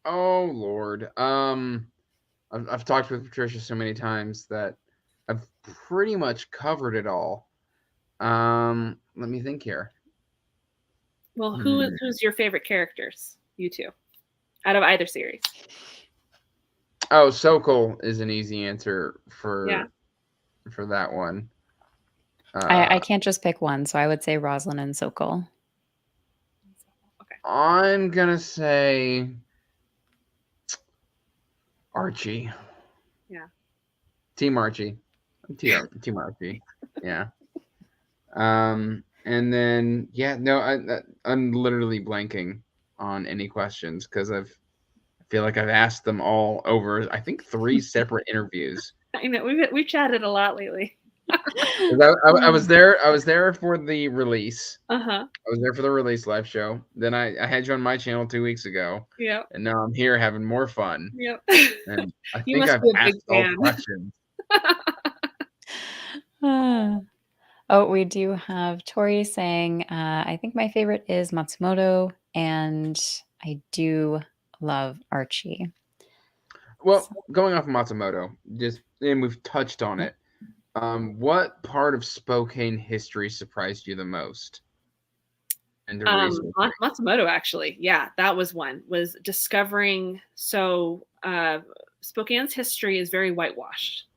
Oh, Lord. I've talked with Patricia so many times that I've pretty much covered it all. Let me think here. Well, who's your favorite characters? You two, out of either series. Oh, Sokol is an easy answer for that one. I can't just pick one, so I would say Roslyn and Sokol. Okay. I'm gonna say Archie. Yeah. Team Archie. Team Archie. Yeah. And then I'm literally blanking on any questions because I feel like I've asked them all over, I think, 3 separate interviews. I know we've chatted a lot lately. I was there for the release. Uh-huh. I was there for the release live show. Then I had you on my channel 2 weeks ago. Yep. And now I'm here having more fun. Yep. And I You think must I've be a big asked all fan. questions. Oh, we do have Tori saying, I think my favorite is Matsumoto, and I do love Archie. Well, going off of Matsumoto, and we've touched on it. What part of Spokane history surprised you the most? Matsumoto, actually. Yeah, that was one. Was discovering, Spokane's history is very whitewashed.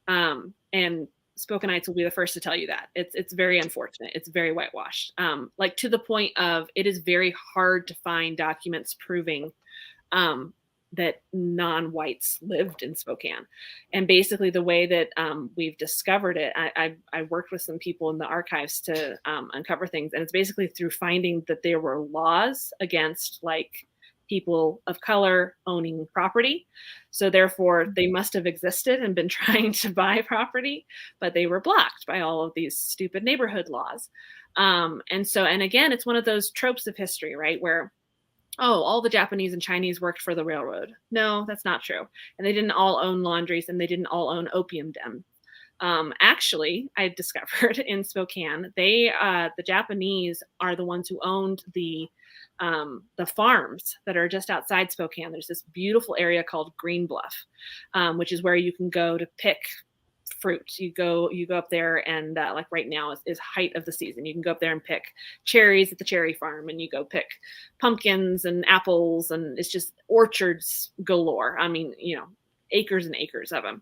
And Spokanites will be the first to tell you that. It's very unfortunate. It's very whitewashed. Like to the point of it is very hard to find documents proving that non-whites lived in Spokane. And basically the way that we've discovered it, I worked with some people in the archives to uncover things. And it's basically through finding that there were laws against like people of color owning property. So therefore they must have existed and been trying to buy property, but they were blocked by all of these stupid neighborhood laws. And again, it's one of those tropes of history, right? Where, oh, all the Japanese and Chinese worked for the railroad. No, that's not true. And they didn't all own laundries, and they didn't all own opium dens. Actually, I discovered in Spokane, the Japanese are the ones who owned the farms that are just outside Spokane. There's this beautiful area called Green Bluff, which is where you can go to pick fruit. You go up there, and like right now is height of the season. You can go up there and pick cherries at the cherry farm, and you go pick pumpkins and apples, and it's just orchards galore. I mean, acres and acres of them.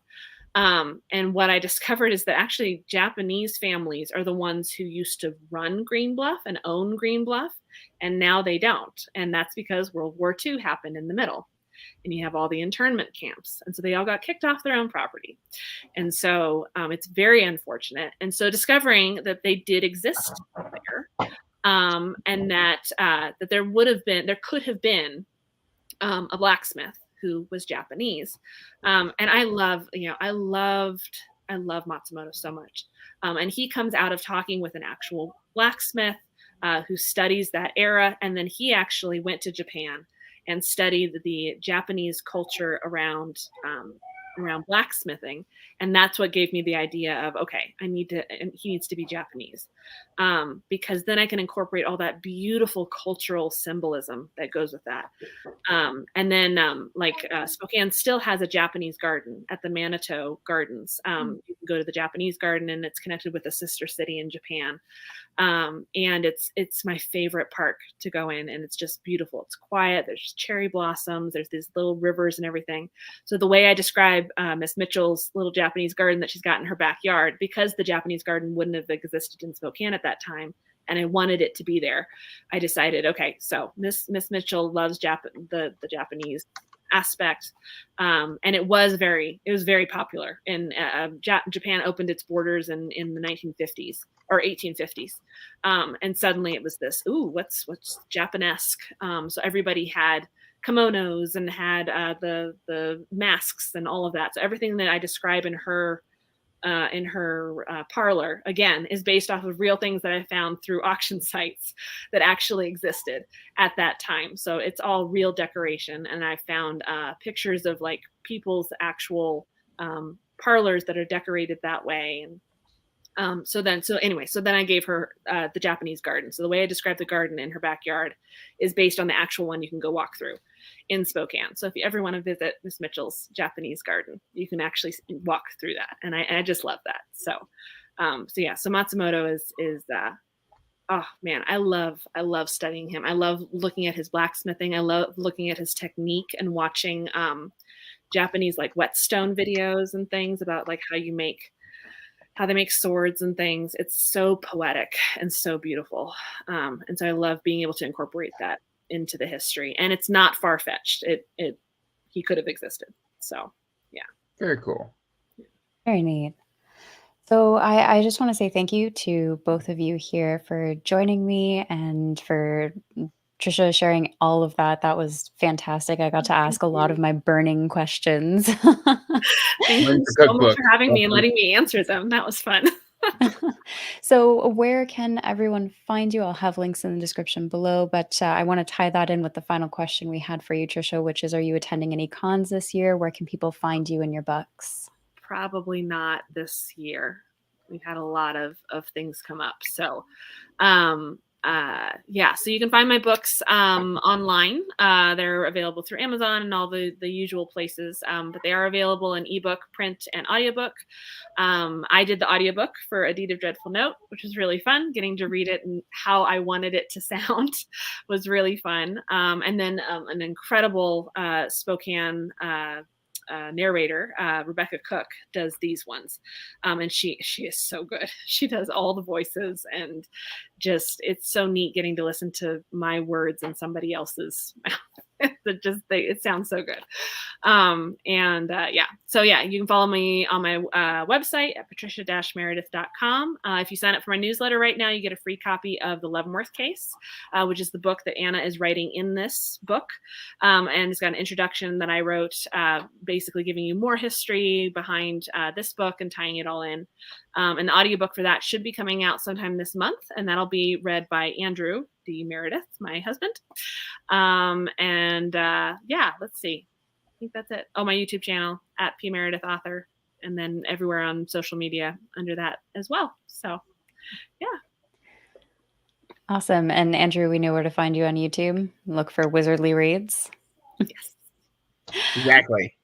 And what I discovered is that actually Japanese families are the ones who used to run Green Bluff and own Green Bluff, and now they don't. And that's because World War II happened in the middle. and you have all the internment camps. And so they all got kicked off their own property. And so it's very unfortunate. And so discovering that they did exist there, and that there could have been a blacksmith who was Japanese. And I love Matsumoto so much. And he comes out of talking with an actual blacksmith who studies that era. And then he actually went to Japan and studied the Japanese culture around blacksmithing. And that's what gave me the idea of, okay, he needs to be Japanese, because then I can incorporate all that beautiful cultural symbolism that goes with that. And then Spokane still has a Japanese garden at the Manitou Gardens. You can go to the Japanese garden, and it's connected with a sister city in Japan. And it's my favorite park to go in, and it's just beautiful. It's quiet. There's cherry blossoms. There's these little rivers and everything. So the way I describe Miss Mitchell's little Japanese garden that she's got in her backyard, because the Japanese garden wouldn't have existed in Spokane at that time, and I wanted it to be there, I decided, okay, so Miss Mitchell loves the Japanese aspect, and it was very popular. And Japan opened its borders in the 1950s or 1850s, and suddenly it was this, what's Japanesque. So everybody had kimonos and had the masks and all of that. So everything that I describe in her parlor, again, is based off of real things that I found through auction sites that actually existed at that time. So it's all real decoration. And I found pictures of like people's actual parlors that are decorated that way. And so then I gave her the Japanese garden. So the way I describe the garden in her backyard is based on the actual one you can go walk through in Spokane. So if you ever want to visit Miss Mitchell's Japanese garden, you can actually walk through that. And I just love that. So Matsumoto is oh man, I love studying him. I love looking at his blacksmithing. I love looking at his technique and watching Japanese like whetstone videos and things about like how they make swords and things. It's so poetic and so beautiful. And so I love being able to incorporate that into the history. And it's not far-fetched. He could have existed. So yeah. Very cool. Very neat. So I just want to say thank you to both of you here for joining me and for Trisha sharing all of that. That was fantastic. I got to ask a lot of my burning questions. Thank you so much for having me and letting me answer them. That was fun. So where can everyone find you? I'll have links in the description below, but I want to tie that in with the final question we had for you, Trisha, which is, are you attending any cons this year? Where can people find you and your books? Probably not this year. We've had a lot of things come up. So so you can find my books online. They're available through Amazon and all the usual places, but they are available in ebook, print, and audiobook. I did the audiobook for A Deed of Dreadful Note, which was really fun. Getting to read it and how I wanted it to sound was really fun. And then an incredible Spokane narrator, Rebecca Cook, does these ones, and she is so good. She does all the voices, and just it's so neat getting to listen to my words in somebody else's mouth. It sounds so good. You can follow me on my website at patricia-meredith.com. If you sign up for my newsletter right now, you get a free copy of The Leavenworth Case, which is the book that Anna is writing in this book. And it's got an introduction that I wrote, basically giving you more history behind this book and tying it all in. And the audiobook for that should be coming out sometime this month, and that'll be read by Andrew D. Meredith, my husband. Let's see. I think that's it. Oh, my YouTube channel at P. Meredith Author, and then everywhere on social media under that as well. So, yeah. Awesome. And Andrew, we know where to find you on YouTube. Look for Wizardly Reads. Yes. Exactly.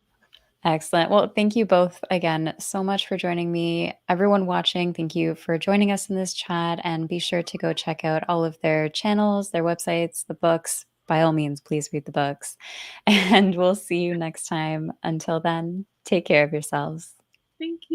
Excellent. Well, thank you both again so much for joining me. Everyone watching, thank you for joining us in this chat, and be sure to go check out all of their channels, their websites, the books. By all means, please read the books. And we'll see you next time. Until then, take care of yourselves. Thank you.